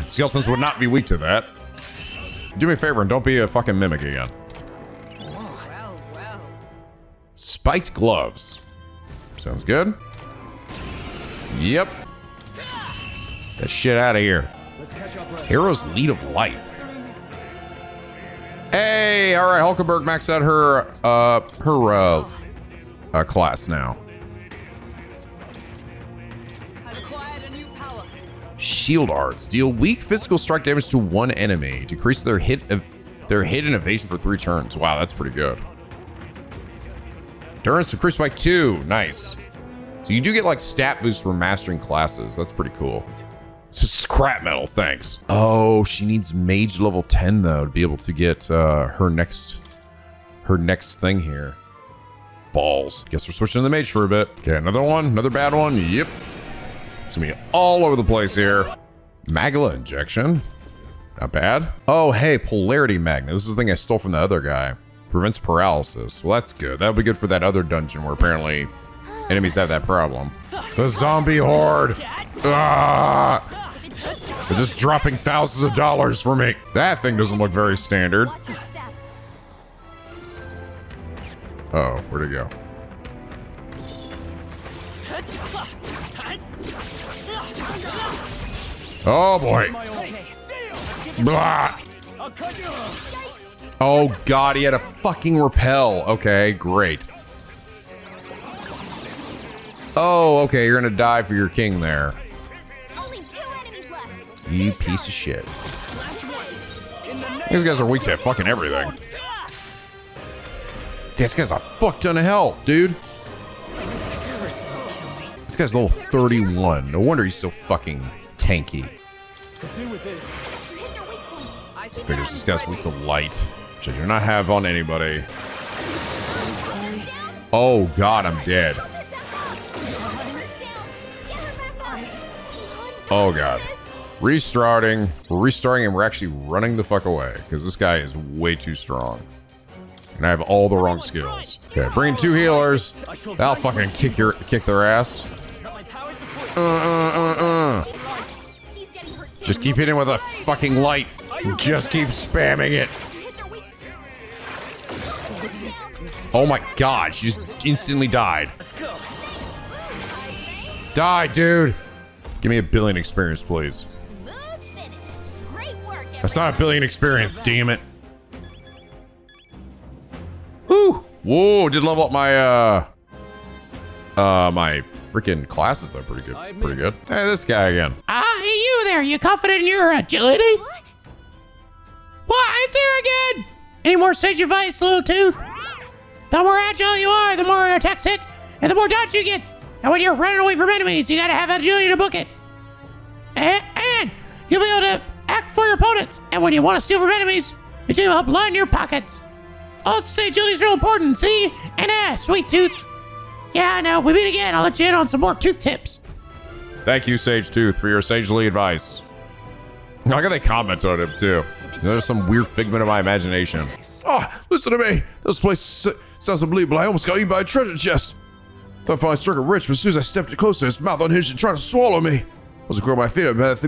A: Skeletons would not be weak to that. Do me a favor and don't be a fucking mimic again. Spiked gloves. Sounds good. Yep. Get that shit out of here. Hero's lead of life. Hey, all right. Hulkenberg maxed out her class now. Shield arts deal weak physical strike damage to one enemy. Decrease their hit and evasion for 3 turns. Wow, that's pretty good. Endurance increased by 2. Nice. So you do get like stat boosts for mastering classes. That's pretty cool. It's just scrap metal, thanks. Oh, she needs mage level 10 though to be able to get her next thing here. Balls. Guess we're switching to the mage for a bit. Okay, another one, another bad one. Yep. It's gonna be all over the place here. Magla injection. Not bad. Oh, hey, polarity magnet. This is the thing I stole from the other guy. Prevents paralysis. Well, that's good. That'll be good for that other dungeon where apparently enemies have that problem. The zombie horde. Ah! They're just dropping thousands of dollars for me. That thing doesn't look very standard. Uh-oh, where'd it go? Oh boy. Blah. Oh god, he had a fucking repel. Okay, great. Oh, okay, you're gonna die for your king there. You piece of shit. These guys are weak to fucking everything. This guy's a fuck ton of health, dude. This guy's level 31. No wonder he's so fucking tanky. Figures this guy's weak to light, which I do not have on anybody. Oh god, I'm dead. Oh god. Restarting. We're restarting and we're actually running the fuck away because this guy is way too strong. And I have all the wrong skills. Okay, bring 2 healers. That'll fucking kick their ass. Just keep hitting with a fucking light. Just keep spamming it. Oh my god, she just instantly died. Die, dude. Give me a billion experience, please. That's not a billion experience, damn it. Woo! Whoa, did level up my my freaking classes though, pretty good. Pretty good. Hey, this guy again.
E: Hey you there, you confident in your agility? What? It's here again! Any more sage advice, little tooth? The more agile you are, the more attacks hit, and the more dodge you get. And when you're running away from enemies, you gotta have agility to book it. And you'll be able to act for your opponents. And when you want to steal from enemies, it will help line your pockets. Also say agility's real important, see? And sweet tooth. Yeah, I know, if we meet again, I'll let you in on some more tooth tips.
A: Thank you, Sage Tooth, for your sagely advice. I got they comment on him too. There's some weird figment of my imagination.
N: Oh, listen to me. This place sounds unbelievable. I almost got eaten by a treasure chest. Thought I finally struck a rich, but as soon as I stepped it closer, his mouth unhinged and tried to swallow me. I wasn't growing my feet up, but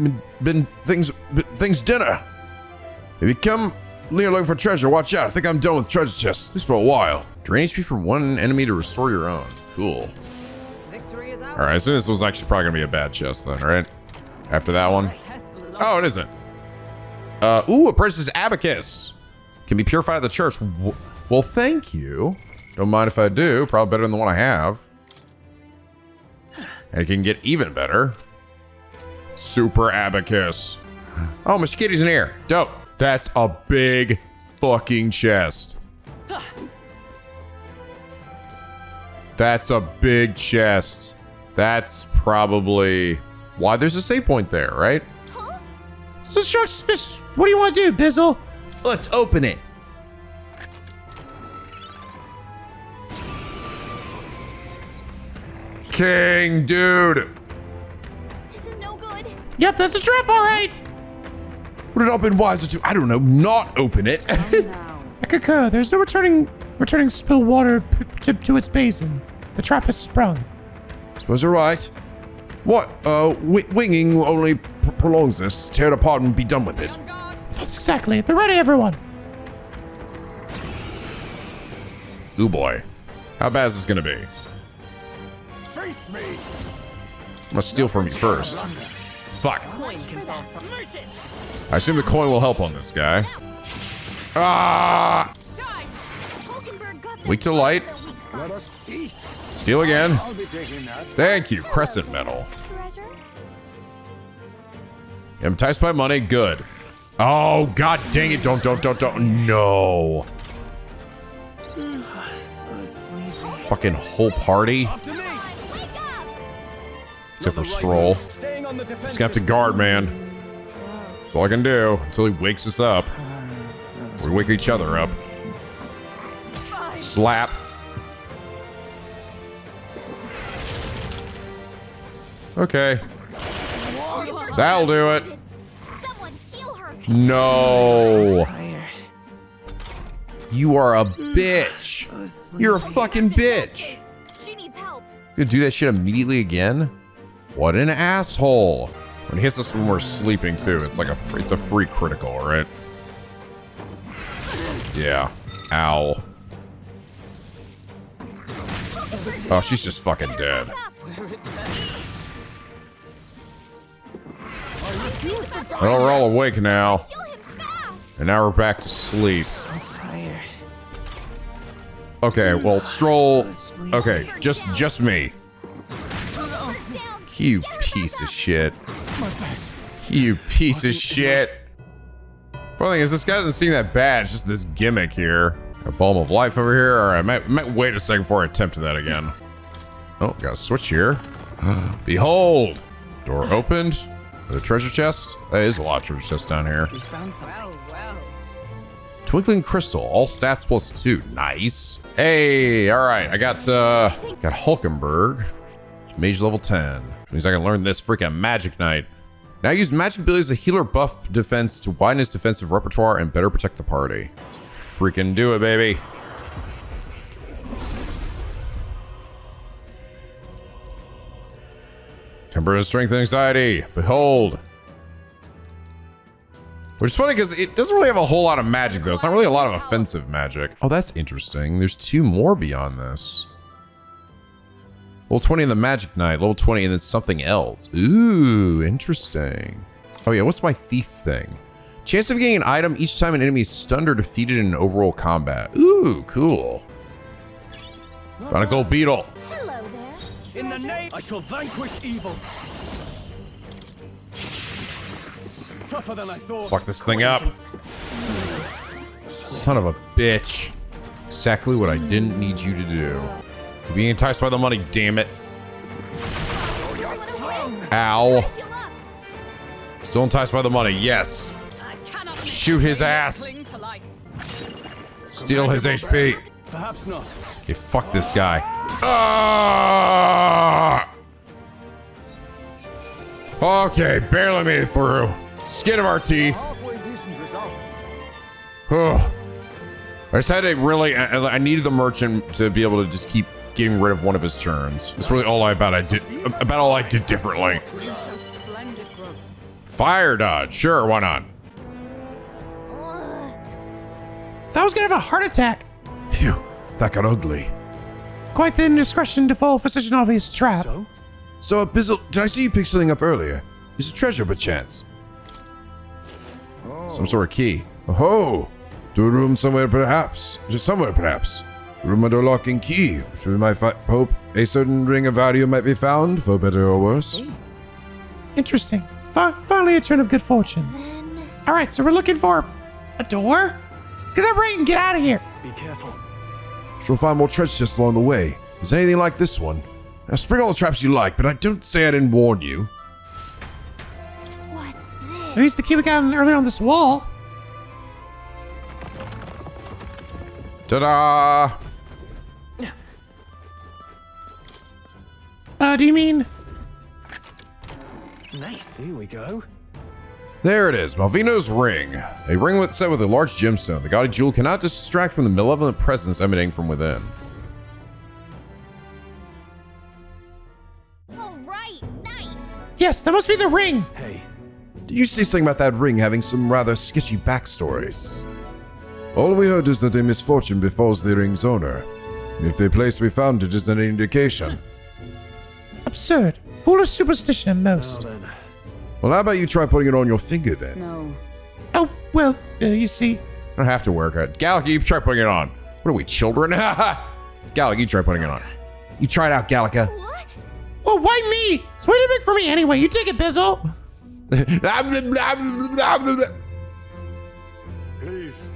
N: been things dinner. If you come near looking for treasure, watch out. I think I'm done with treasure chests, at least for a while.
A: Drain HP from one enemy to restore your own. Cool. Alright, so this was actually probably gonna be a bad chest then, right? After that one. Oh, it isn't. Ooh, a princess abacus. Can be purified at the church. Well, thank you. Don't mind if I do. Probably better than the one I have. And it can get even better. Super abacus. Oh, Mr. Kitty's in here. Dope. That's a big fucking chest. That's a big chest. That's probably why there's a save point there, right?
E: So suspicious. What do you want to do, Bizzle?
G: Let's open it.
A: King, dude.
B: This is no good.
E: Yep, that's a trap, all right.
N: Would it not been wiser to, I don't know, not open it?
E: I concur. There's no returning spilled water to its basin. The trap has sprung.
N: Suppose you're right. What? Winging only prolongs this. Tear it apart and be done with it.
E: That's exactly it. They're ready, everyone.
A: Ooh boy. How bad is this gonna be?
I: Face me.
A: I'm gonna steal from you first. Fuck. I assume the coin will help on this guy. Ah! Weak to light. Steal again. Thank you, crescent metal. Enticed by money, good. Oh, god dang it, don't, no. Fucking whole party. Except for Stroll. Just gonna have to guard, man. That's all I can do until he wakes us up. We wake each other up. Slap. Okay. That'll do it. No. You are a bitch. You're a fucking bitch.
B: She needs help.
A: You do that shit immediately again? What an asshole. When he hits us when we're sleeping too, it's like it's a free critical, right? Yeah. Ow. Oh, she's just fucking dead. Well, we're all awake now. And now we're back to sleep. Okay, well, Stroll. Okay, just me. You piece of shit. You piece of shit. Funny thing is, this guy doesn't seem that bad. It's just this gimmick here. A balm of life over here. All right, I might wait a second before I attempt that again. Oh, got a switch here. Behold, door opened. The treasure chest. There is a lot of treasure chests down here.
D: We found some. Well.
A: Twinkling crystal, all stats +2. Nice. Hey, all right. I got Hulkenberg, mage level 10. Which means I can learn this freaking magic knight. Now use magic abilities as a healer buff defense to widen his defensive repertoire and better protect the party. Let's freaking do it, baby. Temper his strength and anxiety. Behold. Which is funny because it doesn't really have a whole lot of magic though. It's not really a lot of offensive magic. Oh, that's interesting. There's 2 more beyond this. Level 20 in the Magic Knight, level 20 and then something else. Ooh, interesting. Oh yeah, what's my thief thing? Chance of getting an item each time an enemy is stunned or defeated in an overall combat. Ooh, cool. Found a gold beetle.
O: Hello there.
P: In the name, I shall vanquish evil. Tougher than I thought.
A: Fuck this thing up. Son of a bitch. Exactly what I didn't need you to do. You're being enticed by the money, damn it. Ow. Still enticed by the money, yes. Shoot his ass. Steal his HP.
C: Perhaps not.
A: Okay, fuck this guy. Ah! Okay, barely made it through. Skin of our teeth. Oh. I just had to really, I needed the merchant to be able to just keep getting rid of one of his turns. That's really all about all I did differently. Fire dodge, sure, why not?
E: That was gonna have a heart attack.
N: Phew, that got ugly.
E: Quite the indiscretion to fall for such an obvious trap.
N: So, Bizzle, did I see you pick something up earlier? Is it treasure, perchance?
A: Some sort of key.
N: Oh, to a room somewhere, perhaps. Just somewhere, perhaps. Room under lock and key. Which we might hope a certain ring of value might be found, for better or worse.
E: Interesting. Finally a turn of good fortune. All right, so we're looking for a door. Let's get that ring and get out of here.
C: Be careful.
N: She'll find more treasure chests along the way. Is anything like this one? Now spring all the traps you like, but I don't say I didn't warn you.
O: What's this?
E: There's the key we got earlier on this wall.
A: Ta-da!
E: Do you mean?
C: Nice. Here we go.
A: There it is, Malvino's ring. A ring set with a large gemstone. The gaudy jewel cannot distract from the malevolent presence emanating from within.
O: All right, nice.
E: Yes, that must be the ring.
C: Hey.
N: Did you say something about that ring having some rather sketchy backstory? All we heard is that a misfortune befalls the ring's owner. And if the place we found it is any indication.
E: Absurd. Foolish superstition at most.
N: Well, how about you try putting it on your finger then?
D: No.
E: Oh, well, you see.
A: I don't have to work it. Gallica, you try putting it on. What are we, children? Gallica, you try putting it on. You try it out, Gallica.
O: What?
E: Well, why me? It's way too big for me anyway. You take it, Bizzle.
I: Please.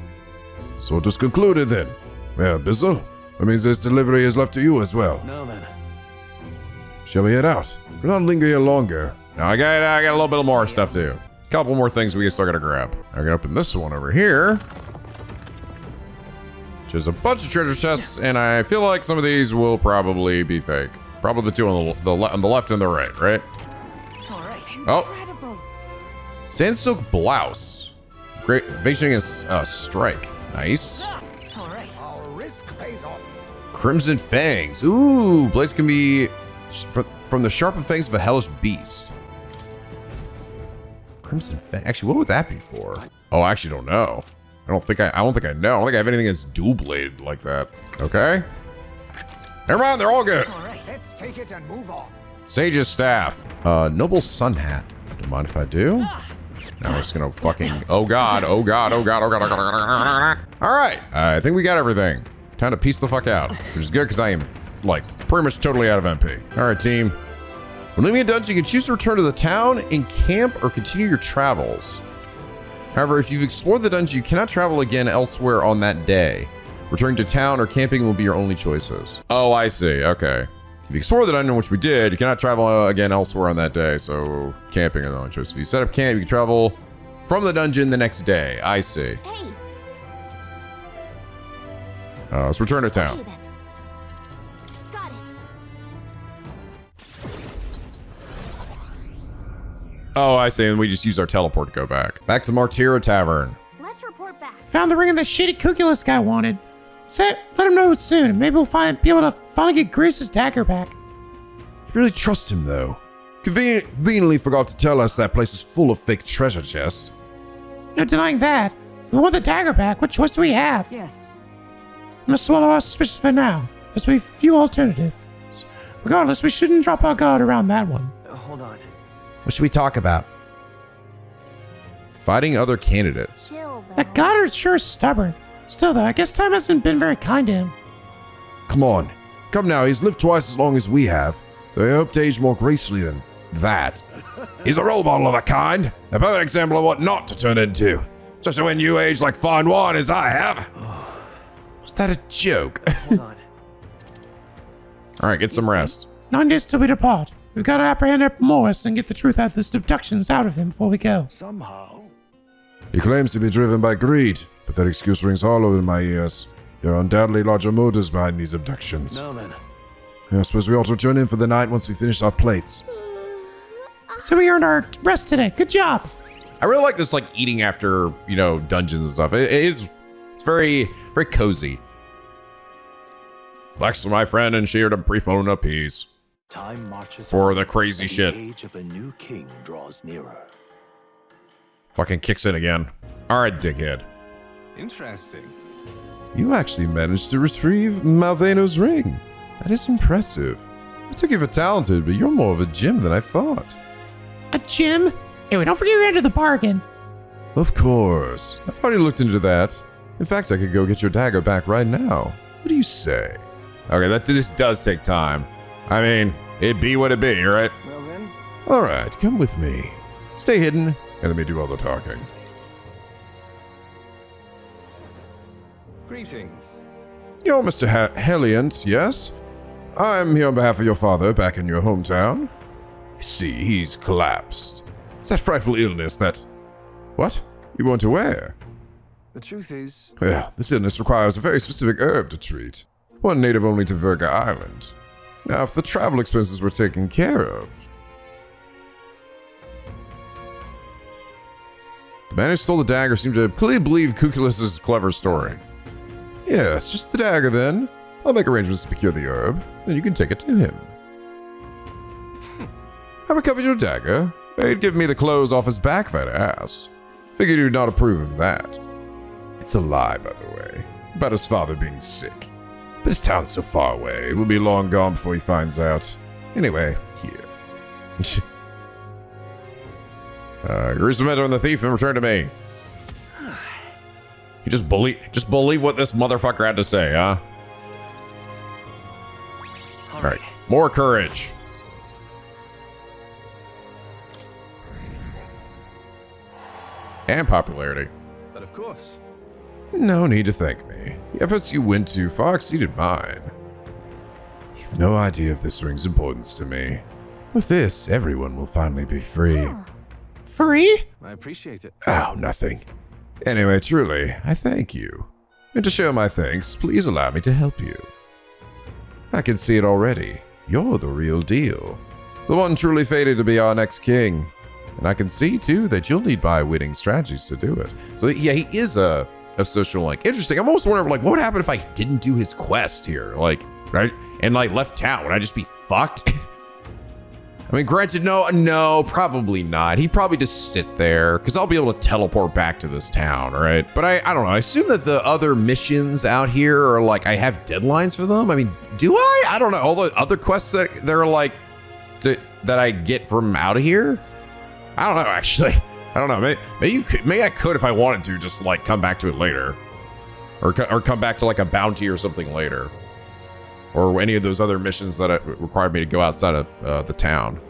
N: So it is concluded then. Well, Bizzle, that means this delivery is left to you as well.
C: Now then.
N: Shall we head out? We'll not linger here longer.
A: No, I got a little bit more stuff too. A couple more things we still gotta grab. I can open this one over here. Which is a bunch of treasure chests, and I feel like some of these will probably be fake. Probably the two on the left and the right, right?
D: All right.
A: Oh. Sand silk blouse. Great. Evasion against strike. Nice.
D: All right.
I: Our risk pays off.
A: Crimson fangs. Ooh, blades can be from the sharpened fangs of a hellish beast. Crimson fang. Actually, what would that be for? Oh, I actually don't know. I don't think I know. I don't think I have anything that's dual bladed like that. Okay. Never mind, they're all good.
D: All right.
I: Let's take it and move on.
A: Sage's staff. Noble sun hat. Don't mind if I do. Now we're just gonna fucking. Oh god. Oh god. Oh god. Oh god. Oh god. Oh god. All right. I think we got everything. Time to piece the fuck out, which is good because I am like pretty much totally out of MP. All right, team. When leaving a dungeon, you can choose to return to the town, encamp, or continue your travels. However, if you've explored the dungeon, you cannot travel again elsewhere on that day. Returning to town or camping will be your only choices. Oh, I see. Okay. If you explore the dungeon, which we did, you cannot travel again elsewhere on that day, so camping is the only choice. If you set up camp, you can travel from the dungeon the next day. I see.
O: Hey.
A: Let's return to town.
O: Okay, then. Got it.
A: Oh, I see. And we just use our teleport to go back. Back to Martira Tavern.
O: Let's report back.
E: Found the ring that shitty Cuculus guy wanted. Let him know soon, and maybe we'll be able to finally get Grease's dagger back.
N: You really trust him, though. Conveniently forgot to tell us that place is full of fake treasure chests.
E: No denying that. If we want the dagger back, what choice do we have?
D: Yes.
E: I'm gonna swallow our suspicions for now, as we have few alternatives. Regardless, we shouldn't drop our guard around that one.
J: Hold on.
A: What should we talk about? Fighting other candidates.
E: That Goddard sure is stubborn. Still, though, I guess time hasn't been very kind to him.
N: Come on. Come now, he's lived twice as long as we have. Though I hope to age more gracefully than that. He's a role model of a kind. A perfect example of what not to turn into. Especially when you age like fine wine as I have.
A: Was that a joke?
J: Hold on.
A: All right, get some rest.
E: 9 days till we depart. We've got to apprehend Morris and get the truth out of this abductions out of him before we go.
I: Somehow.
N: He claims to be driven by greed, but that excuse rings hollow in my ears. There are undoubtedly larger motives behind these abductions.
K: Now then.
N: I suppose we ought to return in for the night once we finish our plates.
E: So we earned our rest today. Good job.
A: I really like this, like, eating after, you know, dungeons and stuff. It's very, very cozy. Flex to my friend and shared a brief moment of peace.
F: Time marches
A: for the crazy shit.
F: The age of a new king draws nearer.
A: Fucking kicks in again. All right, dickhead.
Q: Interesting.
N: You actually managed to retrieve Malveno's ring. That is impressive. I took you for talented, but you're more of a gem than I thought.
E: A gem? Anyway, don't forget your end of the bargain.
N: Of course. I've already looked into that. In fact, I could go get your dagger back right now. What do you say?
A: Okay, this does take time. I mean, it be what it be, right?
K: Well then.
N: All right, come with me. Stay hidden, and let me do all the talking.
Q: Greetings.
N: You're Mr. Helliant, yes? I'm here on behalf of your father back in your hometown. You see, he's collapsed. It's that frightful illness that... What? You weren't aware?
Q: The truth is...
N: Well, this illness requires a very specific herb to treat. One native only to Virga Island. Now, if the travel expenses were taken care of...
A: The man who stole the dagger seemed to clearly believe Cuculus's clever story.
N: Yes, just the dagger then. I'll make arrangements to procure the herb, then you can take it to him. Have I covered your dagger? He'd give me the clothes off his back if I'd asked. Figured you'd not approve of that. It's a lie, by the way, about his father being sick. But his town's so far away, we'll be long gone before he finds out. Anyway, here.
A: Grease the mentor and the thief and return to me. You just believe what this motherfucker had to say, huh? All right, more courage. And popularity.
Q: But of course.
N: No need to thank me. The efforts you went to far exceeded mine. You've no idea of this ring's importance to me. With this, everyone will finally be free.
E: Free?
Q: I appreciate it.
N: Oh, nothing. Anyway, truly, I thank you. And to show my thanks, please allow me to help you. I can see it already. You're the real deal. The one truly fated to be our next king. And I can see, too, that you'll need by winning strategies to do it.
A: So, yeah, he is a social, like, interesting. I'm almost wondering, like, what would happen if I didn't do his quest here? Like, right? And, like, left town. Would I just be fucked? I mean, granted, no, probably not. He'd probably just sit there, because I'll be able to teleport back to this town, right? But I don't know. I assume that the other missions out here are, like, I have deadlines for them. I mean, do I? I don't know. All the other quests that they're, like, that I get from out of here? I don't know, actually. I don't know. Maybe I could if I wanted to, just, like, come back to it later. Or come back to, like, a bounty or something later. Or any of those other missions that required me to go outside of the town.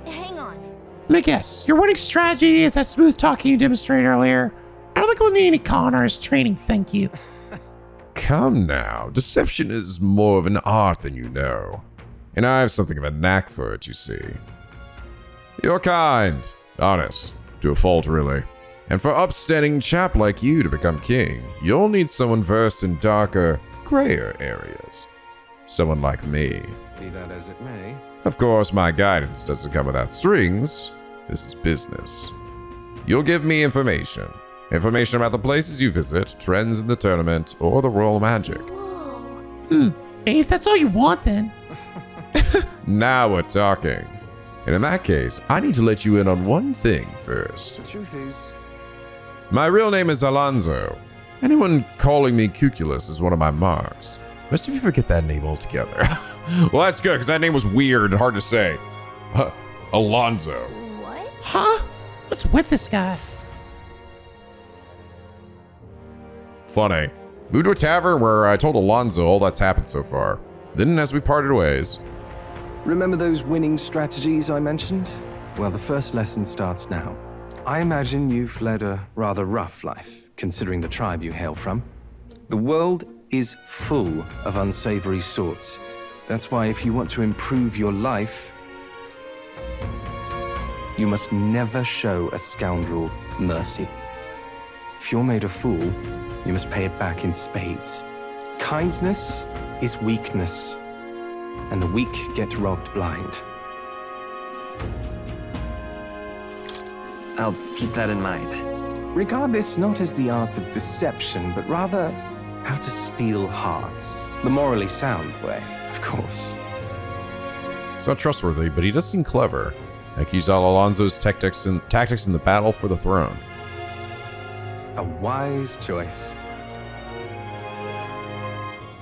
B: Hang on.
E: Let me guess. Your winning strategy is that smooth talking you demonstrated earlier. I don't think we'll need any con artist training, thank you.
N: Come now. Deception is more of an art than you know. And I have something of a knack for it, you see. You're kind. Honest. To a fault, really. And for upstanding chap like you to become king, you'll need someone versed in darker, grayer areas. Someone like me.
Q: Be that as it may.
A: Of course, my guidance doesn't come without strings. This is business. You'll give me information. Information about the places you visit, trends in the tournament, or the royal magic.
E: Hey, if that's all you want, then.
A: Now we're talking. And in that case, I need to let you in on one thing first.
Q: The truth is,
A: my real name is Alonzo. Anyone calling me Cuculus is one of my marks. Most of you forget that name altogether. Well, that's good, because that name was weird and hard to say. Alonzo.
B: What?
E: Huh? What's with this guy?
A: Funny. Moved to a tavern where I told Alonzo all that's happened so far. Then, as we parted ways.
Q: remember those winning strategies I mentioned? Well, the first lesson starts now. I imagine you've led a rather rough life, considering the tribe you hail from. The world is full of unsavory sorts. That's why if you want to improve your life, you must never show a scoundrel mercy. If you're made a fool, you must pay it back in spades. Kindness is weakness, and the weak get robbed blind.
J: I'll keep that in mind.
Q: Regard this not as the art of deception, but rather how to steal hearts. The morally sound way, of course.
A: He's not trustworthy, but he does seem clever. Like he's all Alonzo's tactics in the battle for the throne.
Q: A wise choice.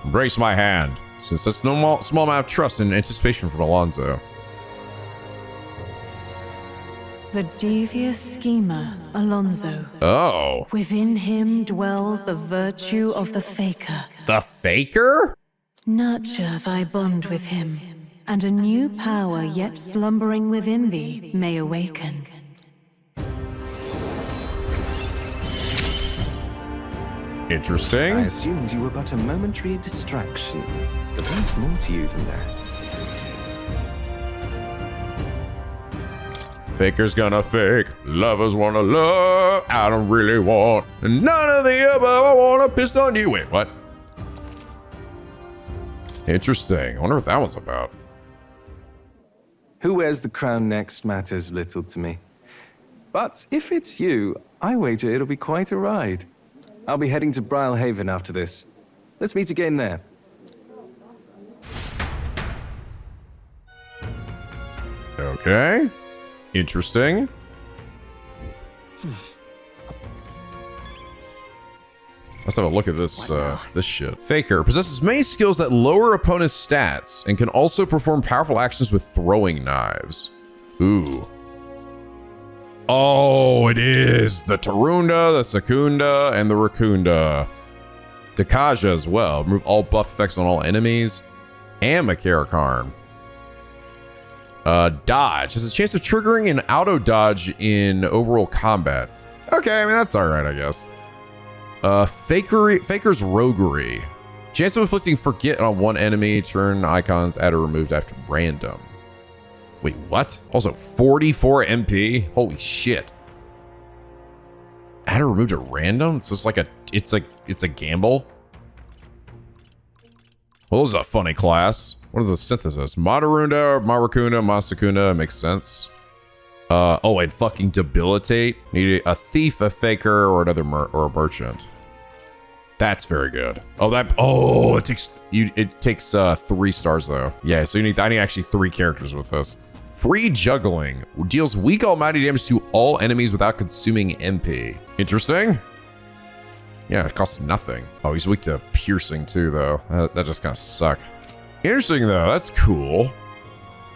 A: Embrace my hand, since that's no small amount of trust and anticipation from Alonzo.
D: The devious schemer, Alonzo.
A: Oh.
D: Within him dwells the virtue of the faker.
A: The faker?
D: Nurture thy bond with him, and a new power yet slumbering within thee may awaken.
A: Interesting.
Q: I assumed you were but a momentary distraction, but there's more to you than that.
A: Faker's gonna fake, lovers wanna love, I don't really want, and none of the above, I wanna piss on you. Wait, what? Interesting, I wonder what that one's about.
Q: Who wears the crown next matters little to me. But if it's you, I wager it'll be quite a ride. I'll be heading to Brylehaven after this. Let's meet again there.
A: Okay. Interesting. Let's have a look at this this shit. Faker possesses many skills that lower opponent's stats and can also perform powerful actions with throwing knives. Ooh. Oh, it is the Tarunda, the Secunda, and the Racunda. Dakaja as well. Remove all buff effects on all enemies. And Makarakarn. Dodge has a chance of triggering an auto dodge in overall combat. Okay, I mean that's alright, I guess. Faker's Roguery. Chance of inflicting forget on one enemy, turn icons added or removed after random. Wait, what? Also 44 MP? Holy shit. Added or removed at random? It's just like it's a gamble. Well, this is a funny class. What is the synthesis? Madarunda, Marakuna, Masakuna, makes sense. Oh, and fucking debilitate. Need a thief, a faker, or another or a merchant. That's very good. Oh, it takes 3 stars though. Yeah, so I need actually 3 characters with this. Free juggling deals weak almighty damage to all enemies without consuming MP. Interesting. Yeah, it costs nothing. Oh, he's weak to piercing too though. That just kind of suck. Interesting though, that's cool.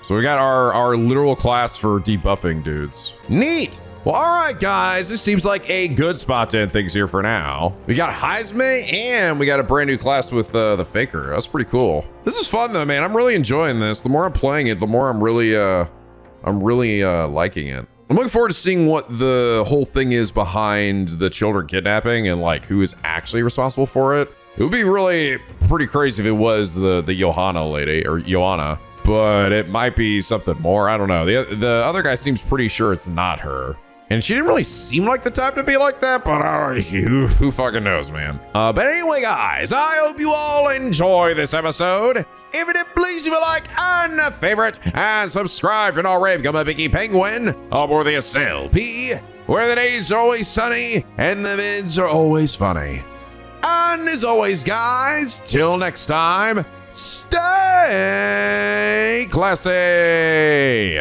A: So we got our literal class for debuffing dudes. Neat! Well, all right, guys, this seems like a good spot to end things here for now. We got Heismay and we got a brand new class with the Faker. That's pretty cool. This is fun though, man. I'm really enjoying this. The more I'm playing it, the more I'm really liking it. I'm looking forward to seeing what the whole thing is behind the children kidnapping and like who is actually responsible for it. It would be really pretty crazy if it was the Johanna lady or Joanna, but it might be something more. I don't know. The other guy seems pretty sure it's not her. And she didn't really seem like the type to be like that, but who fucking knows, man. But anyway, guys, I hope you all enjoy this episode. If it Please leave a like and a favorite and subscribe to already become a Vicky Penguin aboard the SLP, where the days are always sunny and the vids are always funny. And as always, guys, till next time, stay classy!